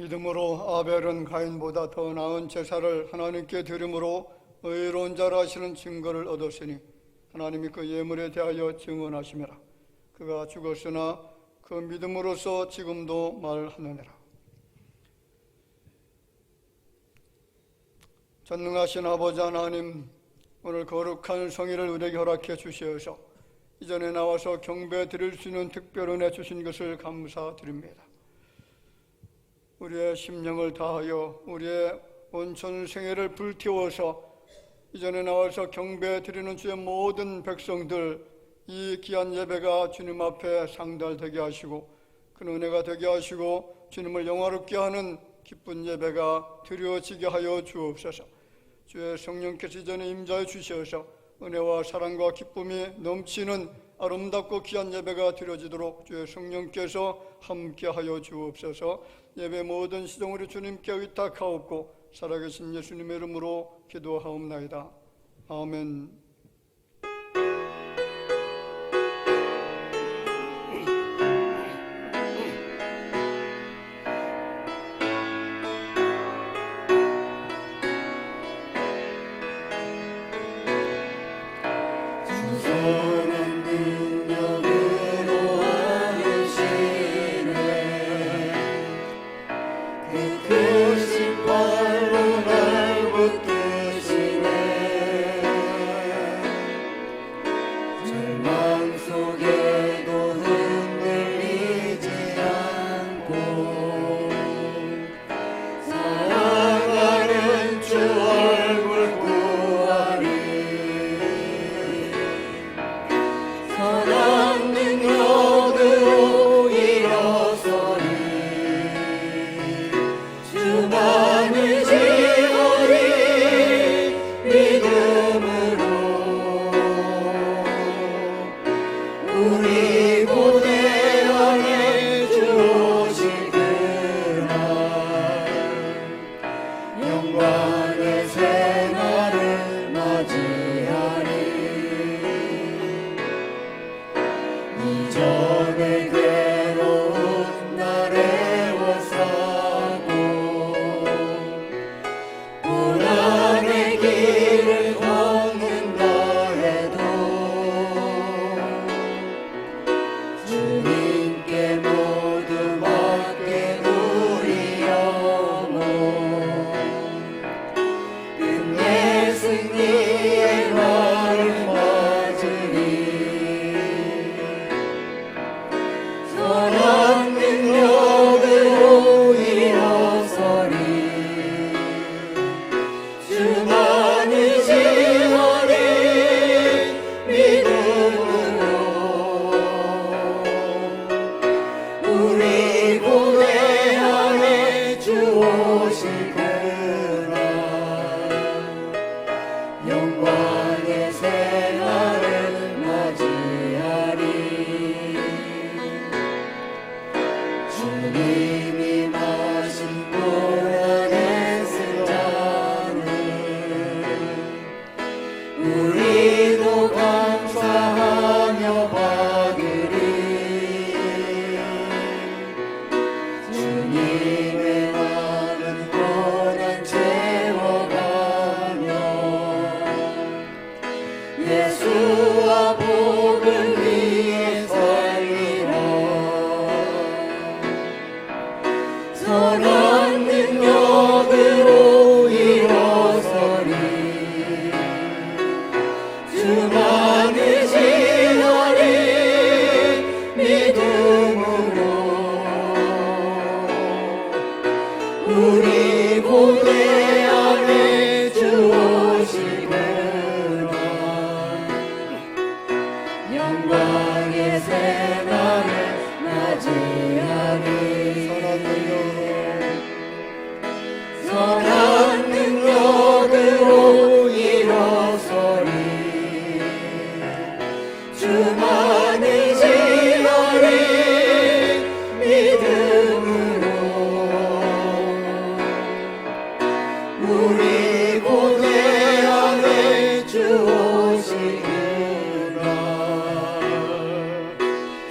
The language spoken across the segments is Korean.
믿음으로 아벨은 가인보다 더 나은 제사를 하나님께 드림으로 의로운 자라 하시는 증거를 얻었으니 하나님이 그 예물에 대하여 증언하시매라. 그가 죽었으나 그 믿음으로서 지금도 말하느니라. 전능하신 아버지 하나님, 오늘 거룩한 성의를 우리에게 허락해 주시어서 이전에 나와서 경배 드릴 수 있는 특별 은혜 주신 것을 감사드립니다. 우리의 심령을 다하여 우리의 온천 생애를 불태워서 이전에 나와서 경배 드리는 주의 모든 백성들, 이 귀한 예배가 주님 앞에 상달되게 하시고 그 은혜가 되게 하시고 주님을 영화롭게 하는 기쁜 예배가 드려지게 하여 주옵소서. 주의 성령께서 이전에 임자해 주셔서 은혜와 사랑과 기쁨이 넘치는 아름답고 귀한 예배가 드려지도록 주의 성령께서 함께하여 주옵소서. 예배 모든 시종으로 주님께 의탁하옵고 살아계신 예수님의 이름으로 기도하옵나이다. 아멘.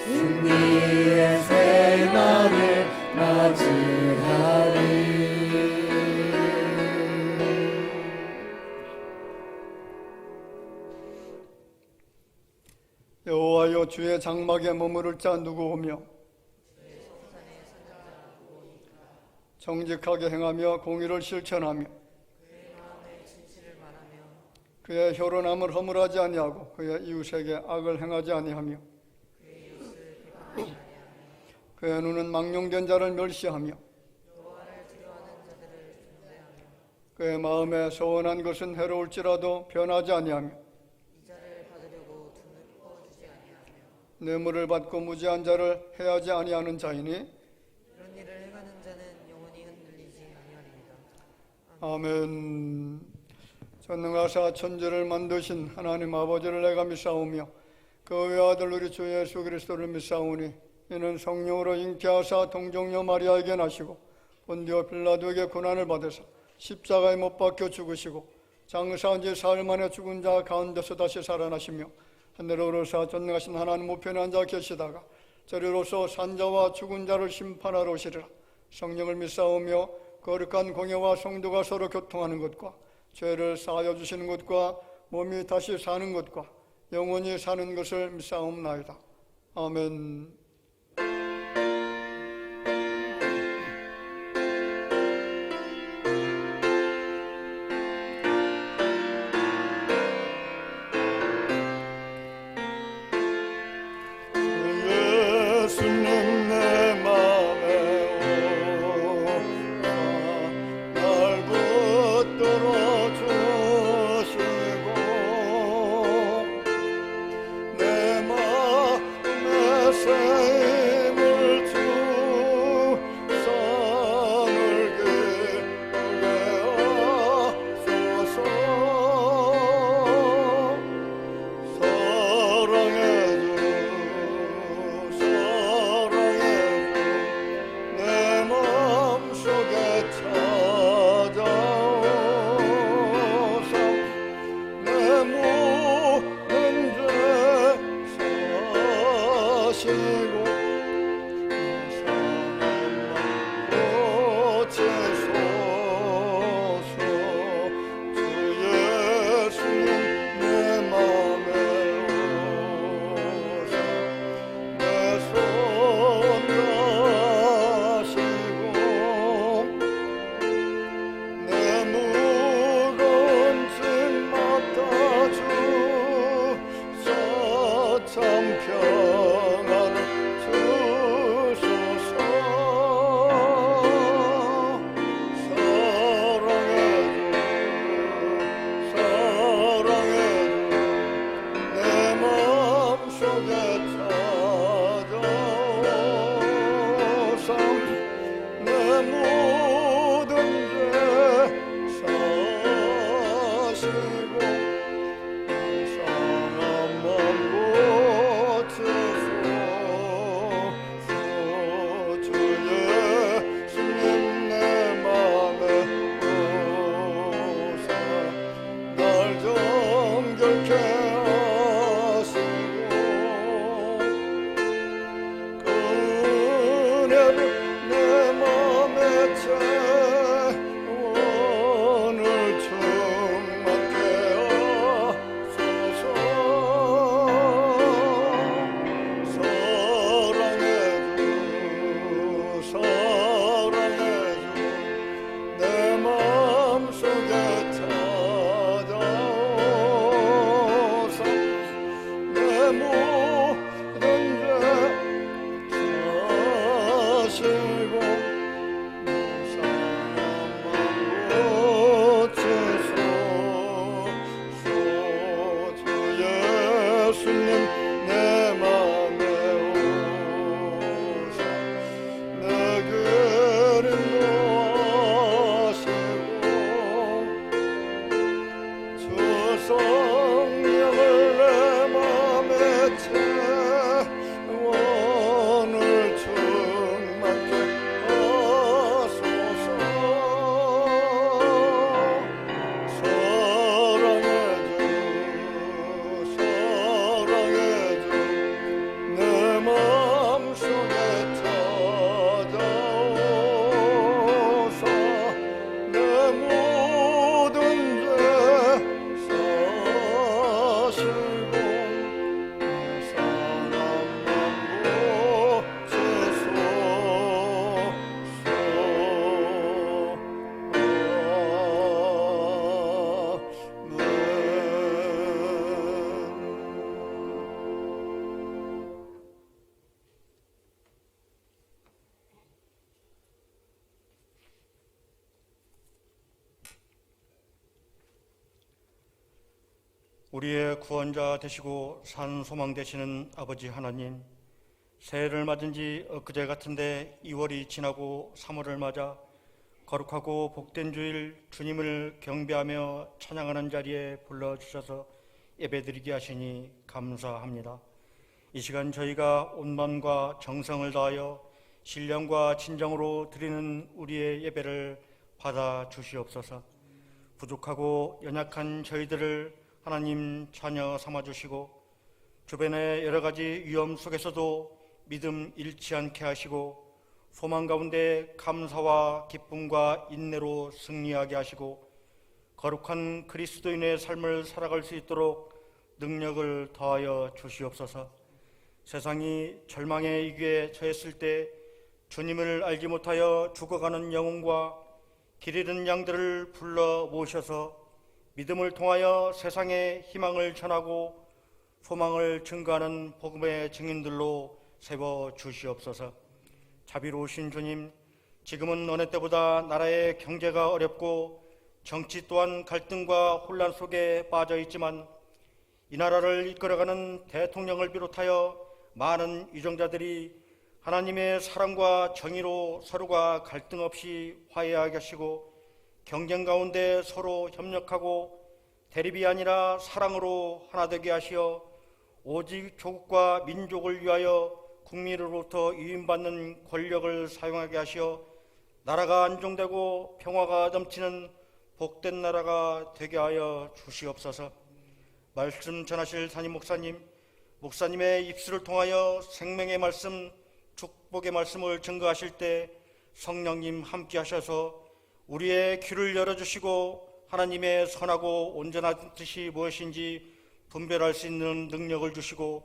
승리의 새날을 맞이 주의 장막에 머무를 자 누구오며 정직하게 행하며 공의를 실천하며 그의 혈연함을 허물하지 아니하고 그의 이웃에게 악을 행하지 아니하며 그의 눈은 망령된 자를 멸시하며 그의 마음에 소원한 것은 해로울지라도 변하지 아니하며 뇌물을 받고 무지한 자를 해하지 아니하는 자이니 이런 일을 행하는 자는 영원히 흔들리지 아니하리이다. 아멘. 전능하사 천지를 만드신 하나님 아버지를 내가 믿사오며 그 외아들 우리 주 예수 그리스도를 믿사오니 이는 성령으로 잉태하사 동정녀 마리아에게 나시고 본디오 빌라도에게 고난을 받으사 십자가에 못 박혀 죽으시고 장사한 지 사흘 만에 죽은 자 가운데서 다시 살아나시며 하늘에 오르사 전능하신 하나님 우편에 앉아 계시다가 저리로서 산자와 죽은 자를 심판하러 오시리라. 성령을 믿사오며 거룩한 공예와 성도가 서로 교통하는 것과 죄를 사하여 주시는 것과 몸이 다시 사는 것과 영원히 사는 것을 믿사옵나이다. 아멘. 모든 죄 사시고 우리의 구원자 되시고 산 소망 되시는 아버지 하나님, 새해를 맞은 지 엊그제 같은데 2월이 지나고 3월을 맞아 거룩하고 복된 주일 주님을 경배하며 찬양하는 자리에 불러주셔서 예배드리게 하시니 감사합니다. 이 시간 저희가 온 마음과 정성을 다하여 신령과 진정으로 드리는 우리의 예배를 받아 주시옵소서. 부족하고 연약한 저희들을 하나님 자녀 삼아주시고 주변의 여러 가지 위험 속에서도 믿음 잃지 않게 하시고 소망 가운데 감사와 기쁨과 인내로 승리하게 하시고 거룩한 그리스도인의 삶을 살아갈 수 있도록 능력을 더하여 주시옵소서. 세상이 절망의 위기에 처했을 때 주님을 알지 못하여 죽어가는 영혼과 길 잃은 양들을 불러 모셔서 믿음을 통하여 세상에 희망을 전하고 소망을 증거하는 복음의 증인들로 세워 주시옵소서. 자비로우신 주님, 지금은 어느 때보다 나라의 경제가 어렵고 정치 또한 갈등과 혼란 속에 빠져 있지만 이 나라를 이끌어가는 대통령을 비롯하여 많은 유정자들이 하나님의 사랑과 정의로 서로가 갈등 없이 화해하게 하시고 경쟁 가운데 서로 협력하고 대립이 아니라 사랑으로 하나 되게 하시어 오직 조국과 민족을 위하여 국민으로부터 유인받는 권력을 사용하게 하시어 나라가 안정되고 평화가 넘치는 복된 나라가 되게 하여 주시옵소서. 말씀 전하실 담임 목사님, 목사님의 입술을 통하여 생명의 말씀, 축복의 말씀을 증거하실 때 성령님 함께 하셔서 우리의 귀를 열어주시고 하나님의 선하고 온전한 뜻이 무엇인지 분별할 수 있는 능력을 주시고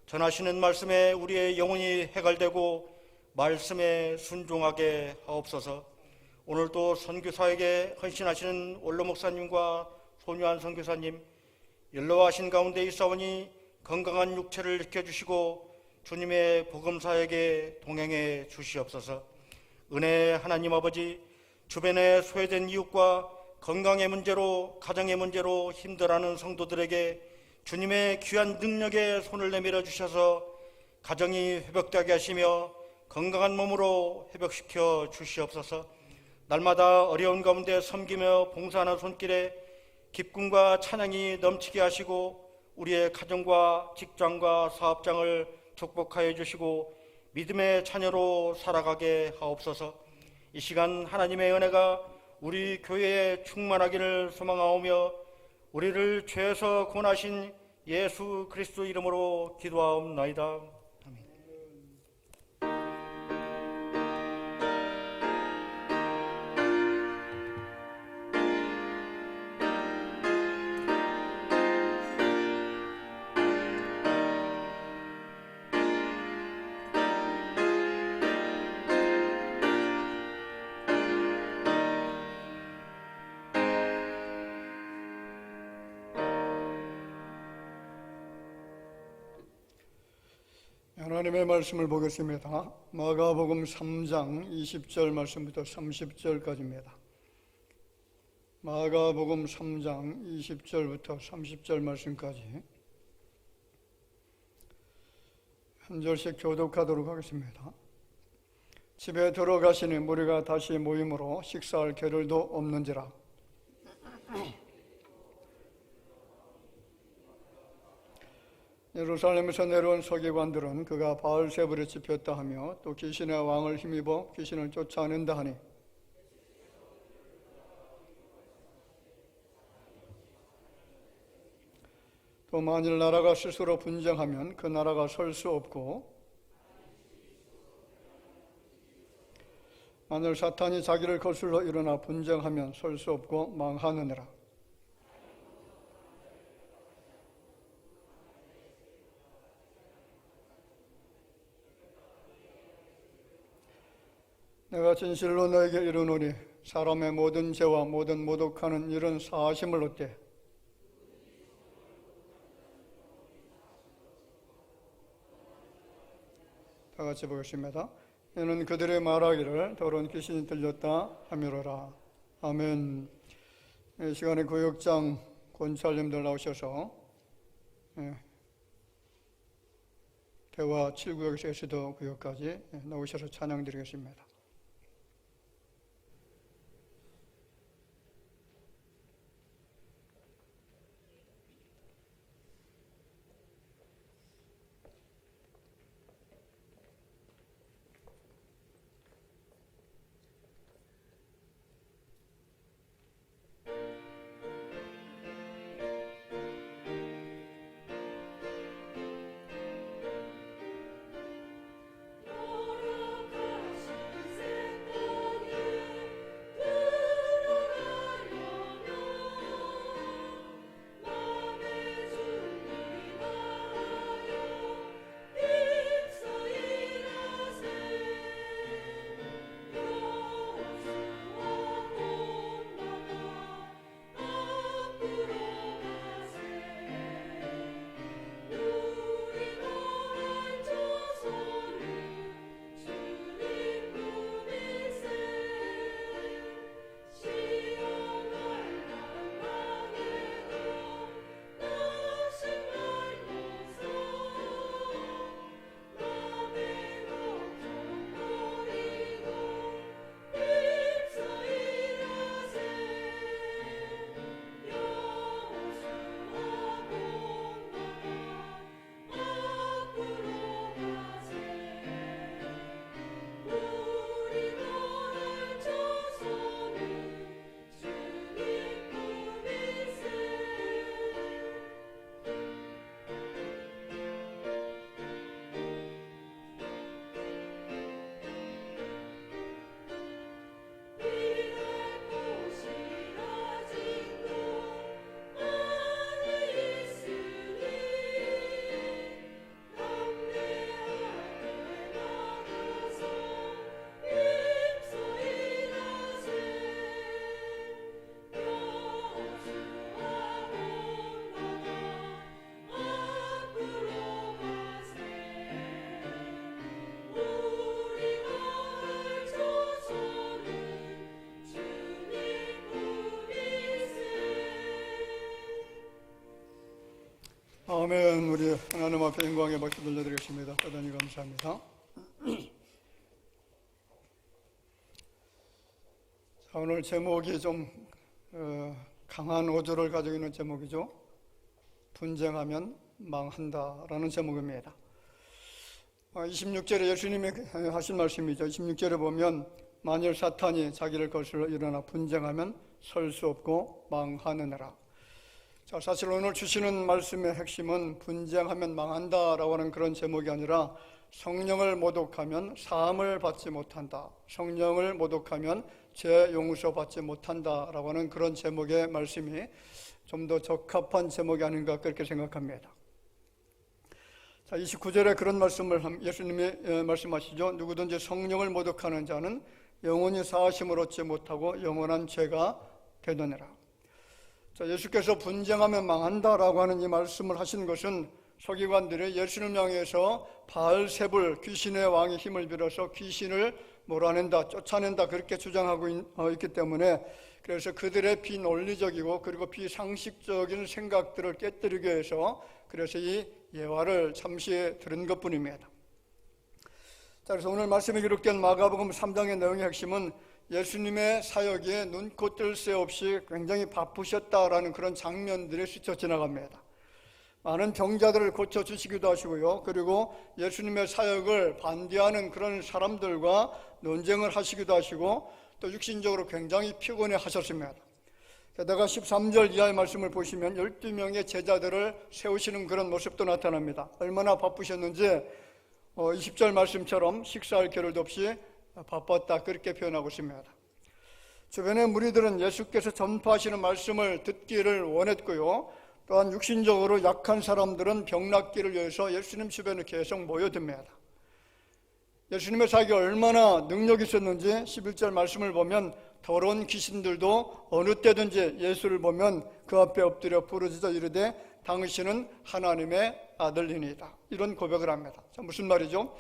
전하시는 말씀에 우리의 영혼이 해갈되고 말씀에 순종하게 하옵소서. 오늘도 선교사에게 헌신하시는 원로 목사님과 손유한 선교사님, 연로하신 가운데 있사오니 건강한 육체를 지켜주시고 주님의 복음사에게 동행해 주시옵소서. 은혜 하나님 아버지, 주변에 소외된 이웃과 건강의 문제로 가정의 문제로 힘들어하는 성도들에게 주님의 귀한 능력에 손을 내밀어 주셔서 가정이 회복되게 하시며 건강한 몸으로 회복시켜 주시옵소서. 날마다 어려운 가운데 섬기며 봉사하는 손길에 기쁨과 찬양이 넘치게 하시고 우리의 가정과 직장과 사업장을 축복하여 주시고 믿음의 자녀로 살아가게 하옵소서. 이 시간 하나님의 은혜가 우리 교회에 충만하기를 소망하오며 우리를 죄에서 구원하신 예수 그리스도 이름으로 기도하옵나이다. 하나님의 말씀을 보겠습니다. 마가복음 3장 20절 말씀부터 30절까지입니다. 마가복음 3장 20절부터 30절 말씀까지 한 절씩 교독하도록 하겠습니다. 집에 들어가시니 무리가 다시 모임으로 식사할 겨를도 없는지라. 예루살렘에서 내려온 서기관들은 그가 바알세불에 집혔다 하며 또 귀신의 왕을 힘입어 귀신을 쫓아낸다 하니 또 만일 나라가 스스로 분쟁하면 그 나라가 설 수 없고 만일 사탄이 자기를 거슬러 일어나 분쟁하면 설 수 없고 망하느니라. 내가 진실로 너에게 이르노니 사람의 모든 죄와 모든 모독하는 일은 사하심을 얻되 다 같이 보겠습니다. 이는 그들의 말하기를 더러운 귀신이 들렸다 하미로라. 아멘. 이 시간에 구역장 권찰님들 나오셔서 대화 7구역에서 에스더 구역까지 나오셔서 찬양드리겠습니다. 아멘. 우리 하나님 앞에 영광의 박수 들려드리겠습니다. 대단히 감사합니다. 자, 오늘 제목이 좀 강한 어조를 가지고 있는 제목이죠. 분쟁하면 망한다라는 제목입니다. 26절에 예수님이 하신 말씀이죠. 26절에 보면 만일 사탄이 자기를 거슬러 일어나 분쟁하면 설 수 없고 망하느니라. 자, 사실 오늘 주시는 말씀의 핵심은 분쟁하면 망한다라고 하는 그런 제목이 아니라 성령을 모독하면 사함을 받지 못한다, 성령을 모독하면 죄 용서 받지 못한다라고 하는 그런 제목의 말씀이 좀 더 적합한 제목이 아닌가 그렇게 생각합니다. 자, 29절에 그런 말씀을 예수님이 말씀하시죠. 누구든지 성령을 모독하는 자는 영원히 사하심을 얻지 못하고 영원한 죄가 되느니라. 자, 예수께서 분쟁하면 망한다라고 하는 이 말씀을 하신 것은 서기관들이 예수님 향해서 바알세불 귀신의 왕의 힘을 빌어서 귀신을 몰아낸다, 쫓아낸다 그렇게 주장하고 있기 때문에 그래서 그들의 비논리적이고 그리고 비상식적인 생각들을 깨뜨리기 위해서 그래서 이 예화를 잠시 들은 것뿐입니다. 자, 그래서 오늘 말씀에 기록된 마가복음 3장의 내용의 핵심은 예수님의 사역에 눈코 뜰 새 없이 굉장히 바쁘셨다라는 그런 장면들이 스쳐 지나갑니다. 많은 병자들을 고쳐주시기도 하시고요. 그리고 예수님의 사역을 반대하는 그런 사람들과 논쟁을 하시기도 하시고 또 육신적으로 굉장히 피곤해 하셨습니다. 게다가 13절 이하의 말씀을 보시면 12명의 제자들을 세우시는 그런 모습도 나타납니다. 얼마나 바쁘셨는지 20절 말씀처럼 식사할 겨를도 없이 바빴다 그렇게 표현하고 있습니다. 주변의 무리들은 예수께서 전파하시는 말씀을 듣기를 원했고요. 또한 육신적으로 약한 사람들은 병 낫기를 위해서 예수님 주변에 계속 모여듭니다. 예수님의 사역이 얼마나 능력이 있었는지 11절 말씀을 보면 더러운 귀신들도 어느 때든지 예수를 보면 그 앞에 엎드려 부르짖어 이르되 당신은 하나님의 아들이니이다. 이런 고백을 합니다. 자, 무슨 말이죠?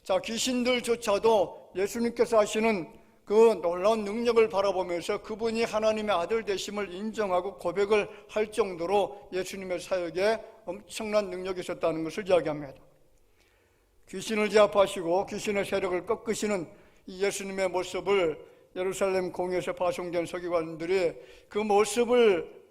자, 귀신들조차도 예수님께서 하시는 그 놀라운 능력을 바라보면서 그분이 하나님의 아들 되심을 인정하고 고백을 할 정도로 예수님의 사역에 엄청난 능력이 있었다는 것을 이야기합니다. 귀신을 제압하시고 귀신의 세력을 꺾으시는 이 예수님의 모습을 예루살렘 공회에서 파송된 서기관들이 그 모습을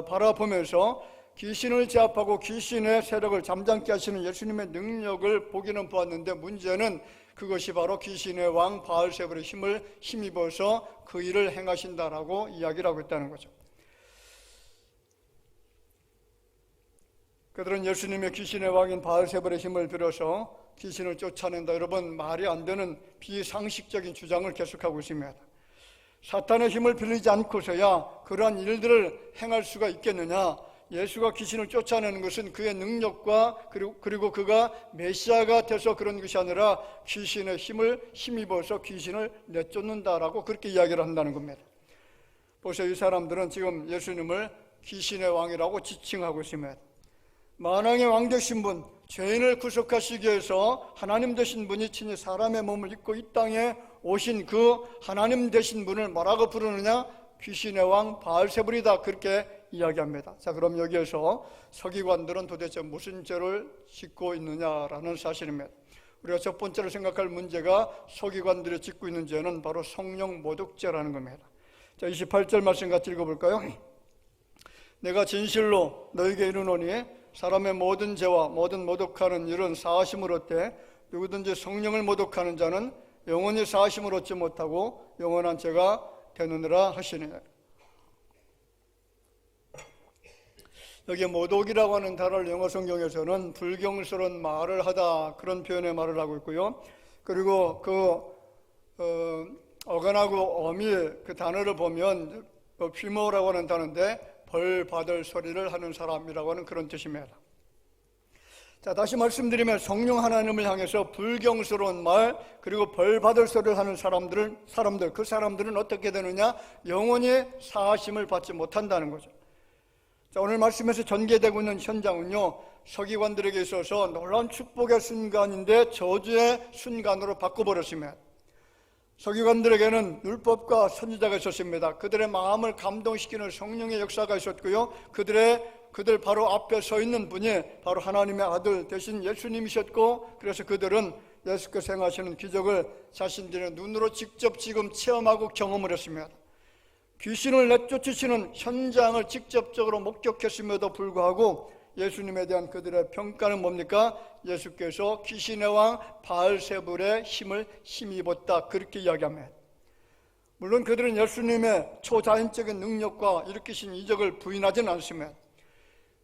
바라보면서 귀신을 제압하고 귀신의 세력을 잠잠케 하시는 예수님의 능력을 보기는 보았는데, 문제는 그것이 바로 귀신의 왕 바알세불의 힘을 힘입어서 그 일을 행하신다라고 이야기를 하고 있다는 거죠. 그들은 예수님의 귀신의 왕인 바알세불의 힘을 빌어서 귀신을 쫓아낸다, 여러분 말이 안 되는 비상식적인 주장을 계속하고 있습니다. 사탄의 힘을 빌리지 않고서야 그러한 일들을 행할 수가 있겠느냐? 예수가 귀신을 쫓아내는 것은 그의 능력과 그리고 그가 메시아가 돼서 그런 것이 아니라 귀신의 힘을 힘입어서 귀신을 내쫓는다라고 그렇게 이야기를 한다는 겁니다. 보세요, 이 사람들은 지금 예수님을 귀신의 왕이라고 지칭하고 있습니다. 만왕의 왕 되신 분, 죄인을 구속하시기 위해서 하나님 되신 분이 친히 사람의 몸을 입고 이 땅에 오신 그 하나님 되신 분을 뭐라고 부르느냐? 귀신의 왕 바알세불이다, 그렇게 이야기합니다. 자, 그럼 여기에서 서기관들은 도대체 무슨 죄를 짓고 있느냐라는 사실입니다. 우리가 첫 번째로 생각할 문제가 서기관들이 짓고 있는 죄는 바로 성령 모독죄라는 겁니다. 자, 28절 말씀 같이 읽어볼까요? 내가 진실로 너에게 이르노니 사람의 모든 죄와 모든 모독하는 일은 사하심을 얻되 누구든지 성령을 모독하는 자는 영원히 사하심을 얻지 못하고 영원한 죄가 되느니라 하시니. 여기 모독이라고 하는 단어를 영어 성경에서는 불경스러운 말을 하다, 그런 표현의 말을 하고 있고요. 그리고 어간하고 어미 그 단어를 보면 휘모라고 하는 단어인데 벌 받을 소리를 하는 사람이라고 하는 그런 뜻입니다. 자, 다시 말씀드리면 성령 하나님을 향해서 불경스러운 말 그리고 벌 받을 소리를 하는 그 사람들은 어떻게 되느냐? 영원히 사하심을 받지 못한다는 거죠. 자, 오늘 말씀에서 전개되고 있는 현장은요, 서기관들에게 있어서 놀라운 축복의 순간인데 저주의 순간으로 바꿔버렸습니다. 서기관들에게는 율법과 선지자가 있었습니다. 그들의 마음을 감동시키는 성령의 역사가 있었고요, 그들 바로 앞에 서 있는 분이 바로 하나님의 아들 대신 예수님이셨고, 그래서 그들은 예수께서 행하시는 기적을 자신들의 눈으로 직접 지금 체험하고 경험을 했습니다. 귀신을 내쫓으시는 현장을 직접적으로 목격했음에도 불구하고 예수님에 대한 그들의 평가는 뭡니까? 예수께서 귀신의 왕 바알세불의 힘을 힘입었다, 그렇게 이야기합니다. 물론 그들은 예수님의 초자연적인 능력과 일으키신 이적을 부인하지는 않습니다.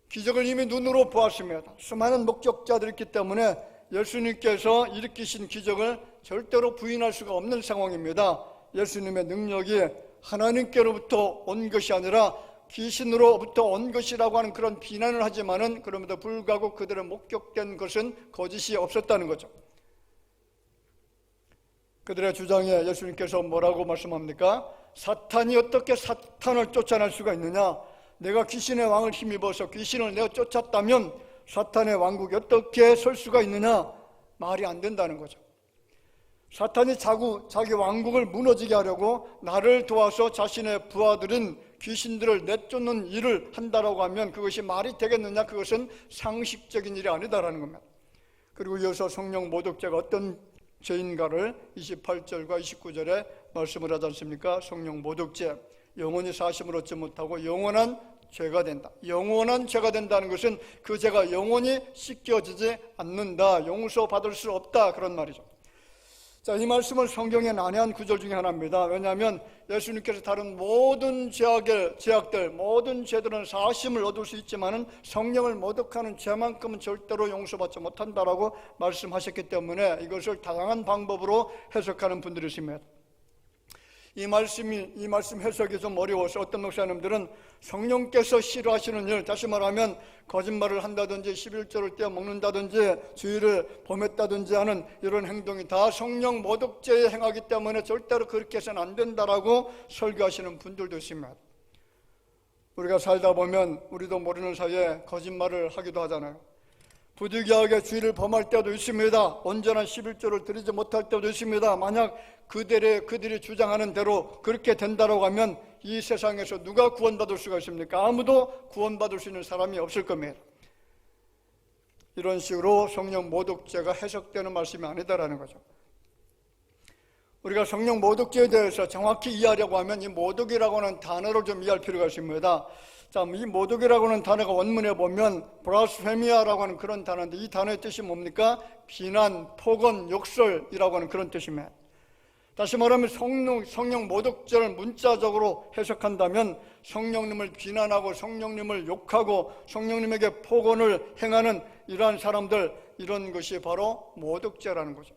기적을 이미 눈으로 보았습니다. 수많은 목격자들이 있기 때문에 예수님께서 일으키신 기적을 절대로 부인할 수가 없는 상황입니다. 예수님의 능력이 하나님께로부터 온 것이 아니라 귀신으로부터 온 것이라고 하는 그런 비난을 하지만은 그럼에도 불구하고 그들의 목격된 것은 거짓이 없었다는 거죠. 그들의 주장에 예수님께서 뭐라고 말씀합니까? 사탄이 어떻게 사탄을 쫓아낼 수가 있느냐? 내가 귀신의 왕을 힘입어서 귀신을 내어 쫓았다면 사탄의 왕국이 어떻게 설 수가 있느냐? 말이 안 된다는 거죠. 사탄이 자기 왕국을 무너지게 하려고 나를 도와서 자신의 부하들인 귀신들을 내쫓는 일을 한다라고 하면 그것이 말이 되겠느냐? 그것은 상식적인 일이 아니다라는 겁니다. 그리고 이어서 성령 모독죄가 어떤 죄인가를 28절과 29절에 말씀을 하지 않습니까? 성령 모독죄, 영원히 사심을 얻지 못하고 영원한 죄가 된다. 영원한 죄가 된다는 것은 그 죄가 영원히 씻겨지지 않는다, 용서받을 수 없다, 그런 말이죠. 자, 이 말씀은 성경의 난해한 구절 중에 하나입니다. 왜냐하면 예수님께서 다른 모든 죄악들, 모든 죄들은 사하심을 얻을 수 있지만은 성령을 모독하는 죄만큼은 절대로 용서받지 못한다라고 말씀하셨기 때문에 이것을 다양한 방법으로 해석하는 분들이 있습니다. 이 말씀 해석이 좀 어려워서 어떤 목사님들은 성령께서 싫어하시는 일, 다시 말하면 거짓말을 한다든지 11조를 떼어먹는다든지 주의를 범했다든지 하는 이런 행동이 다 성령 모독죄에 행하기 때문에 절대로 그렇게 해서는 안 된다라고 설교하시는 분들도 있습니다. 우리가 살다 보면 우리도 모르는 사이에 거짓말을 하기도 하잖아요. 부득이하게 주의를 범할 때도 있습니다. 온전한 11조를 드리지 못할 때도 있습니다. 만약 그들이 주장하는 대로 그렇게 된다고 하면 이 세상에서 누가 구원받을 수가 있습니까? 아무도 구원받을 수 있는 사람이 없을 겁니다. 이런 식으로 성령 모독죄가 해석되는 말씀이 아니다라는 거죠. 우리가 성령 모독죄에 대해서 정확히 이해하려고 하면 이 모독이라고 하는 단어를 좀 이해할 필요가 있습니다. 자, 이 모독이라고 하는 단어가 원문에 보면 브라스페미아라고 하는 그런 단어인데, 이 단어의 뜻이 뭡니까? 비난, 폭언, 욕설이라고 하는 그런 뜻입니다. 다시 말하면 성령 모독죄를 문자적으로 해석한다면 성령님을 비난하고 성령님을 욕하고 성령님에게 폭언을 행하는 이러한 사람들, 이런 것이 바로 모독죄라는 거죠.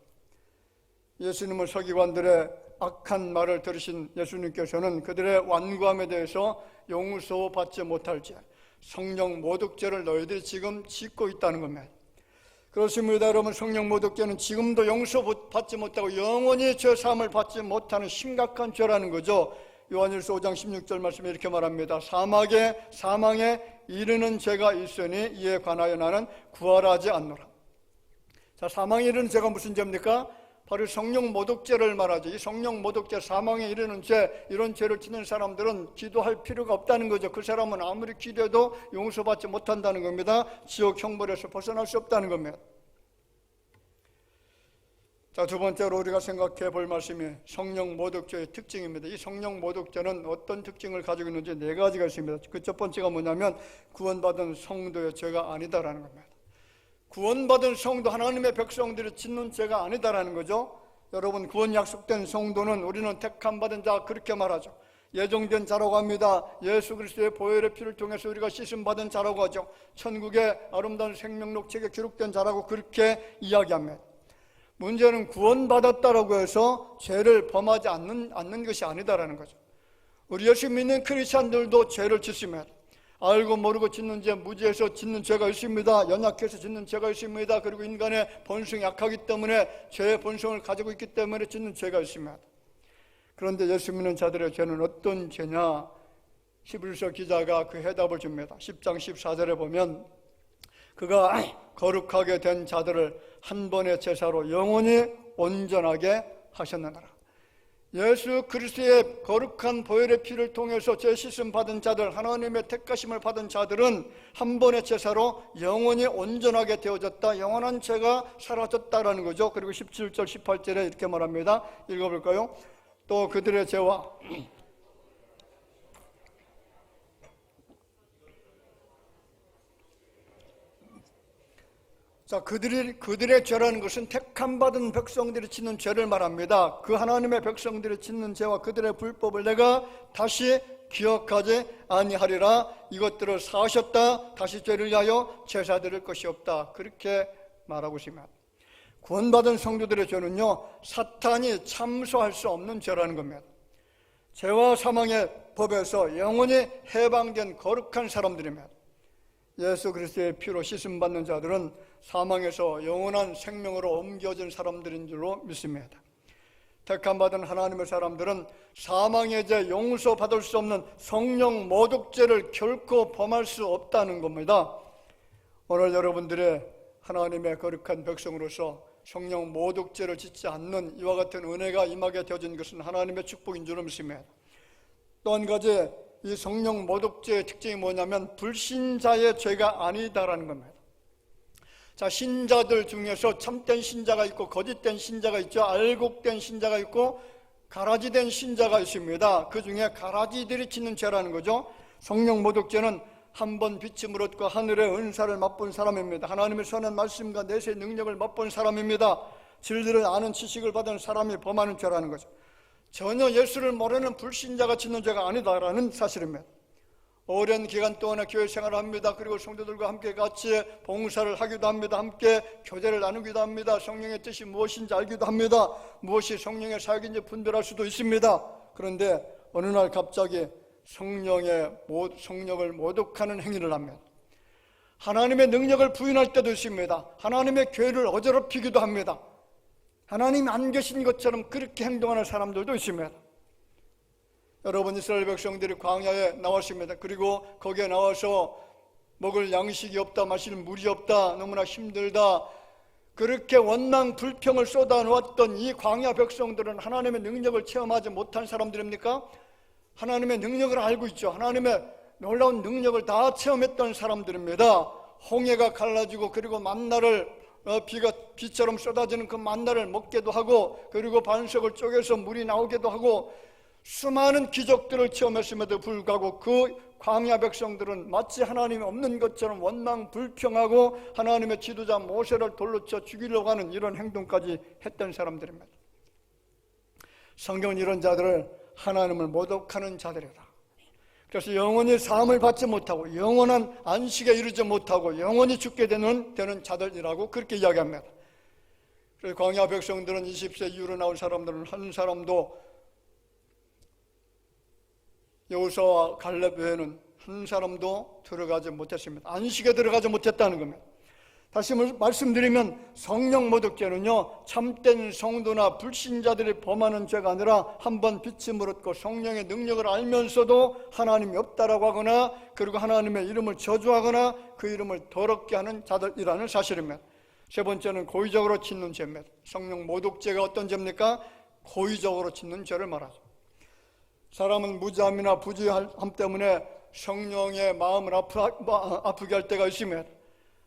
예수님은 서기관들의 악한 말을 들으신 예수님께서는 그들의 완고함에 대해서 용서받지 못할 죄, 성령 모독죄를 너희들이 지금 짓고 있다는 겁니다. 그렇습니다. 여러분, 성령 모독죄는 지금도 용서받지 못하고 영원히 죄사함을 받지 못하는 심각한 죄라는 거죠. 요한일서 5장 16절 말씀에 이렇게 말합니다. 사망에 이르는 죄가 있으니 이에 관하여 나는 구하지 않노라. 자, 사망에 이르는 죄가 무슨 죄입니까? 바로 성령 모독죄를 말하죠. 이 성령 모독죄, 사망에 이르는 죄, 이런 죄를 짓는 사람들은 기도할 필요가 없다는 거죠. 그 사람은 아무리 기도해도 용서받지 못한다는 겁니다. 지옥 형벌에서 벗어날 수 없다는 겁니다. 자, 두 번째로 우리가 생각해 볼 말씀이 성령 모독죄의 특징입니다. 이 성령 모독죄는 어떤 특징을 가지고 있는지 네 가지가 있습니다. 그 첫 번째가 뭐냐면 구원받은 성도의 죄가 아니다라는 겁니다. 구원받은 성도, 하나님의 백성들이 짓는 죄가 아니다라는 거죠. 여러분, 구원 약속된 성도는 우리는 택함 받은 자, 그렇게 말하죠. 예정된 자라고 합니다. 예수 그리스도의 보혈의 피를 통해서 우리가 씻음 받은 자라고 하죠. 천국의 아름다운 생명록 책에 기록된 자라고 그렇게 이야기합니다. 문제는 구원받았다라고 해서 죄를 범하지 않는 것이 아니다라는 거죠. 우리 예수 믿는 크리스찬들도 죄를 짓습니다. 알고 모르고 짓는 죄, 무지해서 짓는 죄가 있습니다. 연약해서 짓는 죄가 있습니다. 그리고 인간의 본성이 약하기 때문에 죄의 본성을 가지고 있기 때문에 짓는 죄가 있습니다. 그런데 예수 믿는 자들의 죄는 어떤 죄냐? 히브리서 기자가 그 해답을 줍니다. 10장 14절에 보면 그가 거룩하게 된 자들을 한 번의 제사로 영원히 온전하게 하셨느니라. 예수 그리스도의 거룩한 보혈의 피를 통해서 죄 씻음 받은 자들, 하나님의 택하심을 받은 자들은 한 번의 제사로 영원히 온전하게 되어졌다. 영원한 죄가 사라졌다라는 거죠. 그리고 17절 18절에 이렇게 말합니다. 읽어볼까요? 또 그들의 죄와 자, 그들의 죄라는 것은 택함받은 백성들이 짓는 죄를 말합니다. 그 하나님의 백성들이 짓는 죄와 그들의 불법을 내가 다시 기억하지 아니하리라. 이것들을 사하셨다. 다시 죄를 위하여 제사 드릴 것이 없다. 그렇게 말하고 있습니다. 구원받은 성도들의 죄는요, 사탄이 참소할 수 없는 죄라는 겁니다. 죄와 사망의 법에서 영원히 해방된 거룩한 사람들입니다. 예수 그리스도의 피로 씻음 받는 자들은 사망에서 영원한 생명으로 옮겨진 사람들인 줄로 믿습니다. 택함받은 하나님의 사람들은 사망의 죄, 용서받을 수 없는 성령 모독죄를 결코 범할 수 없다는 겁니다. 오늘 여러분들의 하나님의 거룩한 백성으로서 성령 모독죄를 짓지 않는 이와 같은 은혜가 임하게 되어진 것은 하나님의 축복인 줄로 믿습니다. 또 한 가지, 이 성령 모독죄의 특징이 뭐냐면 불신자의 죄가 아니다라는 겁니다. 자, 신자들 중에서 참된 신자가 있고 거짓된 신자가 있죠. 알곡된 신자가 있고 가라지된 신자가 있습니다. 그 중에 가라지들이 짓는 죄라는 거죠. 성령 모독죄는 한 번 비침을 얻고 하늘의 은사를 맛본 사람입니다. 하나님의 선한 말씀과 내세의 능력을 맛본 사람입니다. 진리를 아는 지식을 받은 사람이 범하는 죄라는 거죠. 전혀 예수를 모르는 불신자가 짓는 죄가 아니다라는 사실입니다. 오랜 기간 동안에 교회 생활을 합니다. 그리고 성도들과 함께 같이 봉사를 하기도 합니다. 함께 교제를 나누기도 합니다. 성령의 뜻이 무엇인지 알기도 합니다. 무엇이 성령의 사역인지 분별할 수도 있습니다. 그런데 어느 날 갑자기 성령을 모독하는 행위를 합니다. 하나님의 능력을 부인할 때도 있습니다. 하나님의 교회를 어지럽히기도 합니다. 하나님이 안 계신 것처럼 그렇게 행동하는 사람들도 있습니다. 여러분, 이스라엘 백성들이 광야에 나왔습니다. 그리고 거기에 나와서 먹을 양식이 없다, 마실 물이 없다, 너무나 힘들다, 그렇게 원망 불평을 쏟아놓았던 이 광야 백성들은 하나님의 능력을 체험하지 못한 사람들입니까? 하나님의 능력을 알고 있죠. 하나님의 놀라운 능력을 다 체험했던 사람들입니다. 홍해가 갈라지고 그리고 만나를 비처럼 쏟아지는 그 만나를 먹게도 하고 그리고 반석을 쪼개서 물이 나오게도 하고 수많은 기적들을 체험했음에도 불구하고 그 광야 백성들은 마치 하나님이 없는 것처럼 원망 불평하고 하나님의 지도자 모세를 돌로 쳐 죽이려고 하는 이런 행동까지 했던 사람들입니다. 성경은 이런 자들을 하나님을 모독하는 자들이다. 그래서 영원히 사함을 받지 못하고 영원한 안식에 이르지 못하고 영원히 죽게 되는 자들이라고 그렇게 이야기합니다. 그래서 광야 백성들은 20세 이후로 나온 사람들은 한 사람도 여호수아와 갈렙 외에는 한 사람도 들어가지 못했습니다. 안식에 들어가지 못했다는 겁니다. 다시 말씀드리면 성령 모독죄는요, 참된 성도나 불신자들이 범하는 죄가 아니라 한번 빛이 물었고 성령의 능력을 알면서도 하나님이 없다라고 하거나 그리고 하나님의 이름을 저주하거나 그 이름을 더럽게 하는 자들이라는 사실입니다. 세 번째는 고의적으로 짓는 죄입니다. 성령 모독죄가 어떤 죄입니까? 고의적으로 짓는 죄를 말하죠. 사람은 무지함이나 부지함 때문에 성령의 마음을 아프게 할 때가 있으면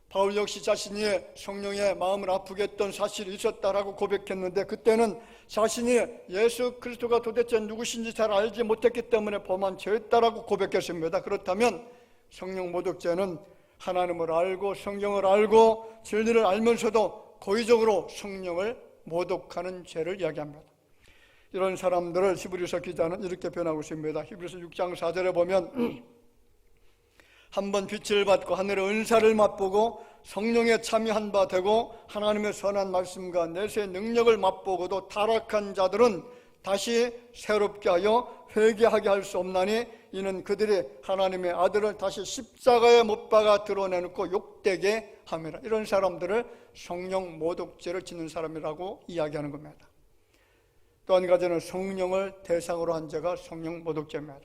바울 역시 자신이 성령의 마음을 아프게 했던 사실이 있었다라고 고백했는데 그때는 자신이 예수 그리스도가 도대체 누구신지 잘 알지 못했기 때문에 범한 죄였다라고 고백했습니다. 그렇다면 성령 모독죄는 하나님을 알고 성경을 알고 진리를 알면서도 고의적으로 성령을 모독하는 죄를 이야기합니다. 이런 사람들을 히브리서 기자는 이렇게 변하고 있습니다. 히브리서 6장 4절에 보면 한번 빛을 받고 하늘의 은사를 맛보고 성령에 참여한 바 되고 하나님의 선한 말씀과 내세의 능력을 맛보고도 타락한 자들은 다시 새롭게 하여 회개하게 할 수 없나니 이는 그들이 하나님의 아들을 다시 십자가에 못 박아 드러내놓고 욕되게 함이라. 이런 사람들을 성령 모독죄를 짓는 사람이라고 이야기하는 겁니다. 또 한 가지는 성령을 대상으로 한 죄가 성령 모독죄입니다.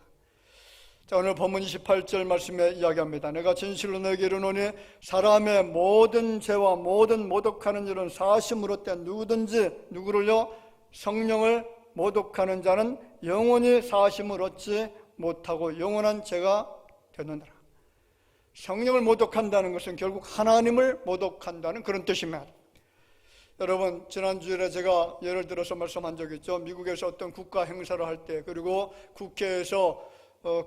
자, 오늘 본문 28절 말씀에 이야기합니다. 내가 진실로 너에게 이르노니 사람의 모든 죄와 모든 모독하는 일은 사심으로 때 누구를요? 성령을 모독하는 자는 영원히 사심을 얻지 못하고 영원한 죄가 되느니라. 성령을 모독한다는 것은 결국 하나님을 모독한다는 그런 뜻입니다. 여러분, 지난주에 제가 예를 들어서 말씀한 적이 있죠. 미국에서 어떤 국가 행사를 할 때 그리고 국회에서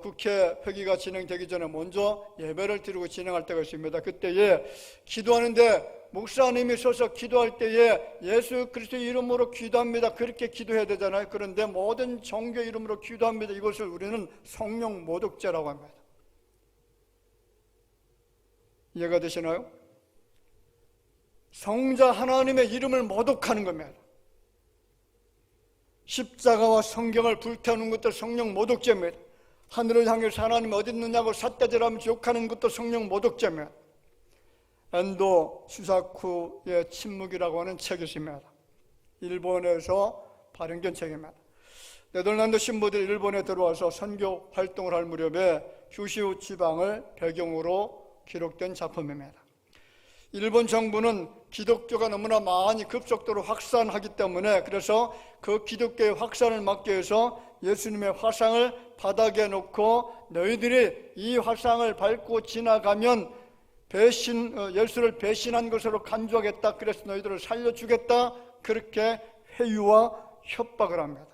국회 회기가 진행되기 전에 먼저 예배를 드리고 진행할 때가 있습니다. 그때에 기도하는데 목사님이 서서 기도할 때에 예수 그리스도의 이름으로 기도합니다. 그렇게 기도해야 되잖아요. 그런데 모든 종교 이름으로 기도합니다. 이것을 우리는 성령 모독죄라고 합니다. 이해가 되시나요? 성자 하나님의 이름을 모독하는 겁니다. 십자가와 성경을 불태우는 것도 성령 모독죄입니다. 하늘을 향해서 하나님 어디 있느냐고 삿대질하면서 욕하는 것도 성령 모독죄입니다. 엔도 슈사쿠의 침묵이라고 하는 책이 있습니다. 일본에서 발행된 책입니다. 네덜란드 신부들이 일본에 들어와서 선교 활동을 할 무렵에 휴시우 지방을 배경으로 기록된 작품입니다. 일본 정부는 기독교가 너무나 많이 급속도로 확산하기 때문에 그래서 그 기독교의 확산을 막기 위해서 예수님의 화상을 바닥에 놓고 너희들이 이 화상을 밟고 지나가면 예수를 배신한 것으로 간주하겠다. 그래서 너희들을 살려주겠다. 그렇게 회유와 협박을 합니다.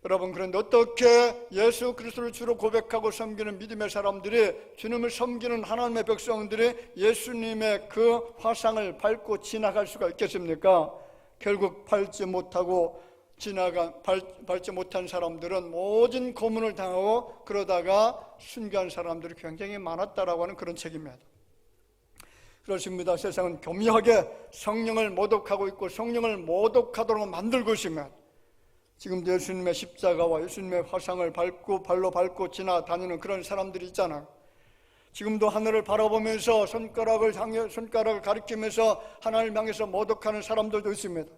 여러분, 그런데 어떻게 예수 그리스도를 주로 고백하고 섬기는 믿음의 사람들이, 주님을 섬기는 하나님의 백성들이 예수님의 그 화상을 밟고 지나갈 수가 있겠습니까? 결국 밟지 못한 사람들은 모진 고문을 당하고 그러다가 순교한 사람들이 굉장히 많았다라고 하는 그런 책입니다. 그렇습니다. 세상은 교묘하게 성령을 모독하고 있고 성령을 모독하도록 만들고 있습니다. 지금도 예수님의 십자가와 예수님의 화상을 발로 밟고 지나다니는 그런 사람들이 있잖아요. 지금도 하늘을 바라보면서 손가락을 가리키면서 하나님을 향해서 모독하는 사람들도 있습니다.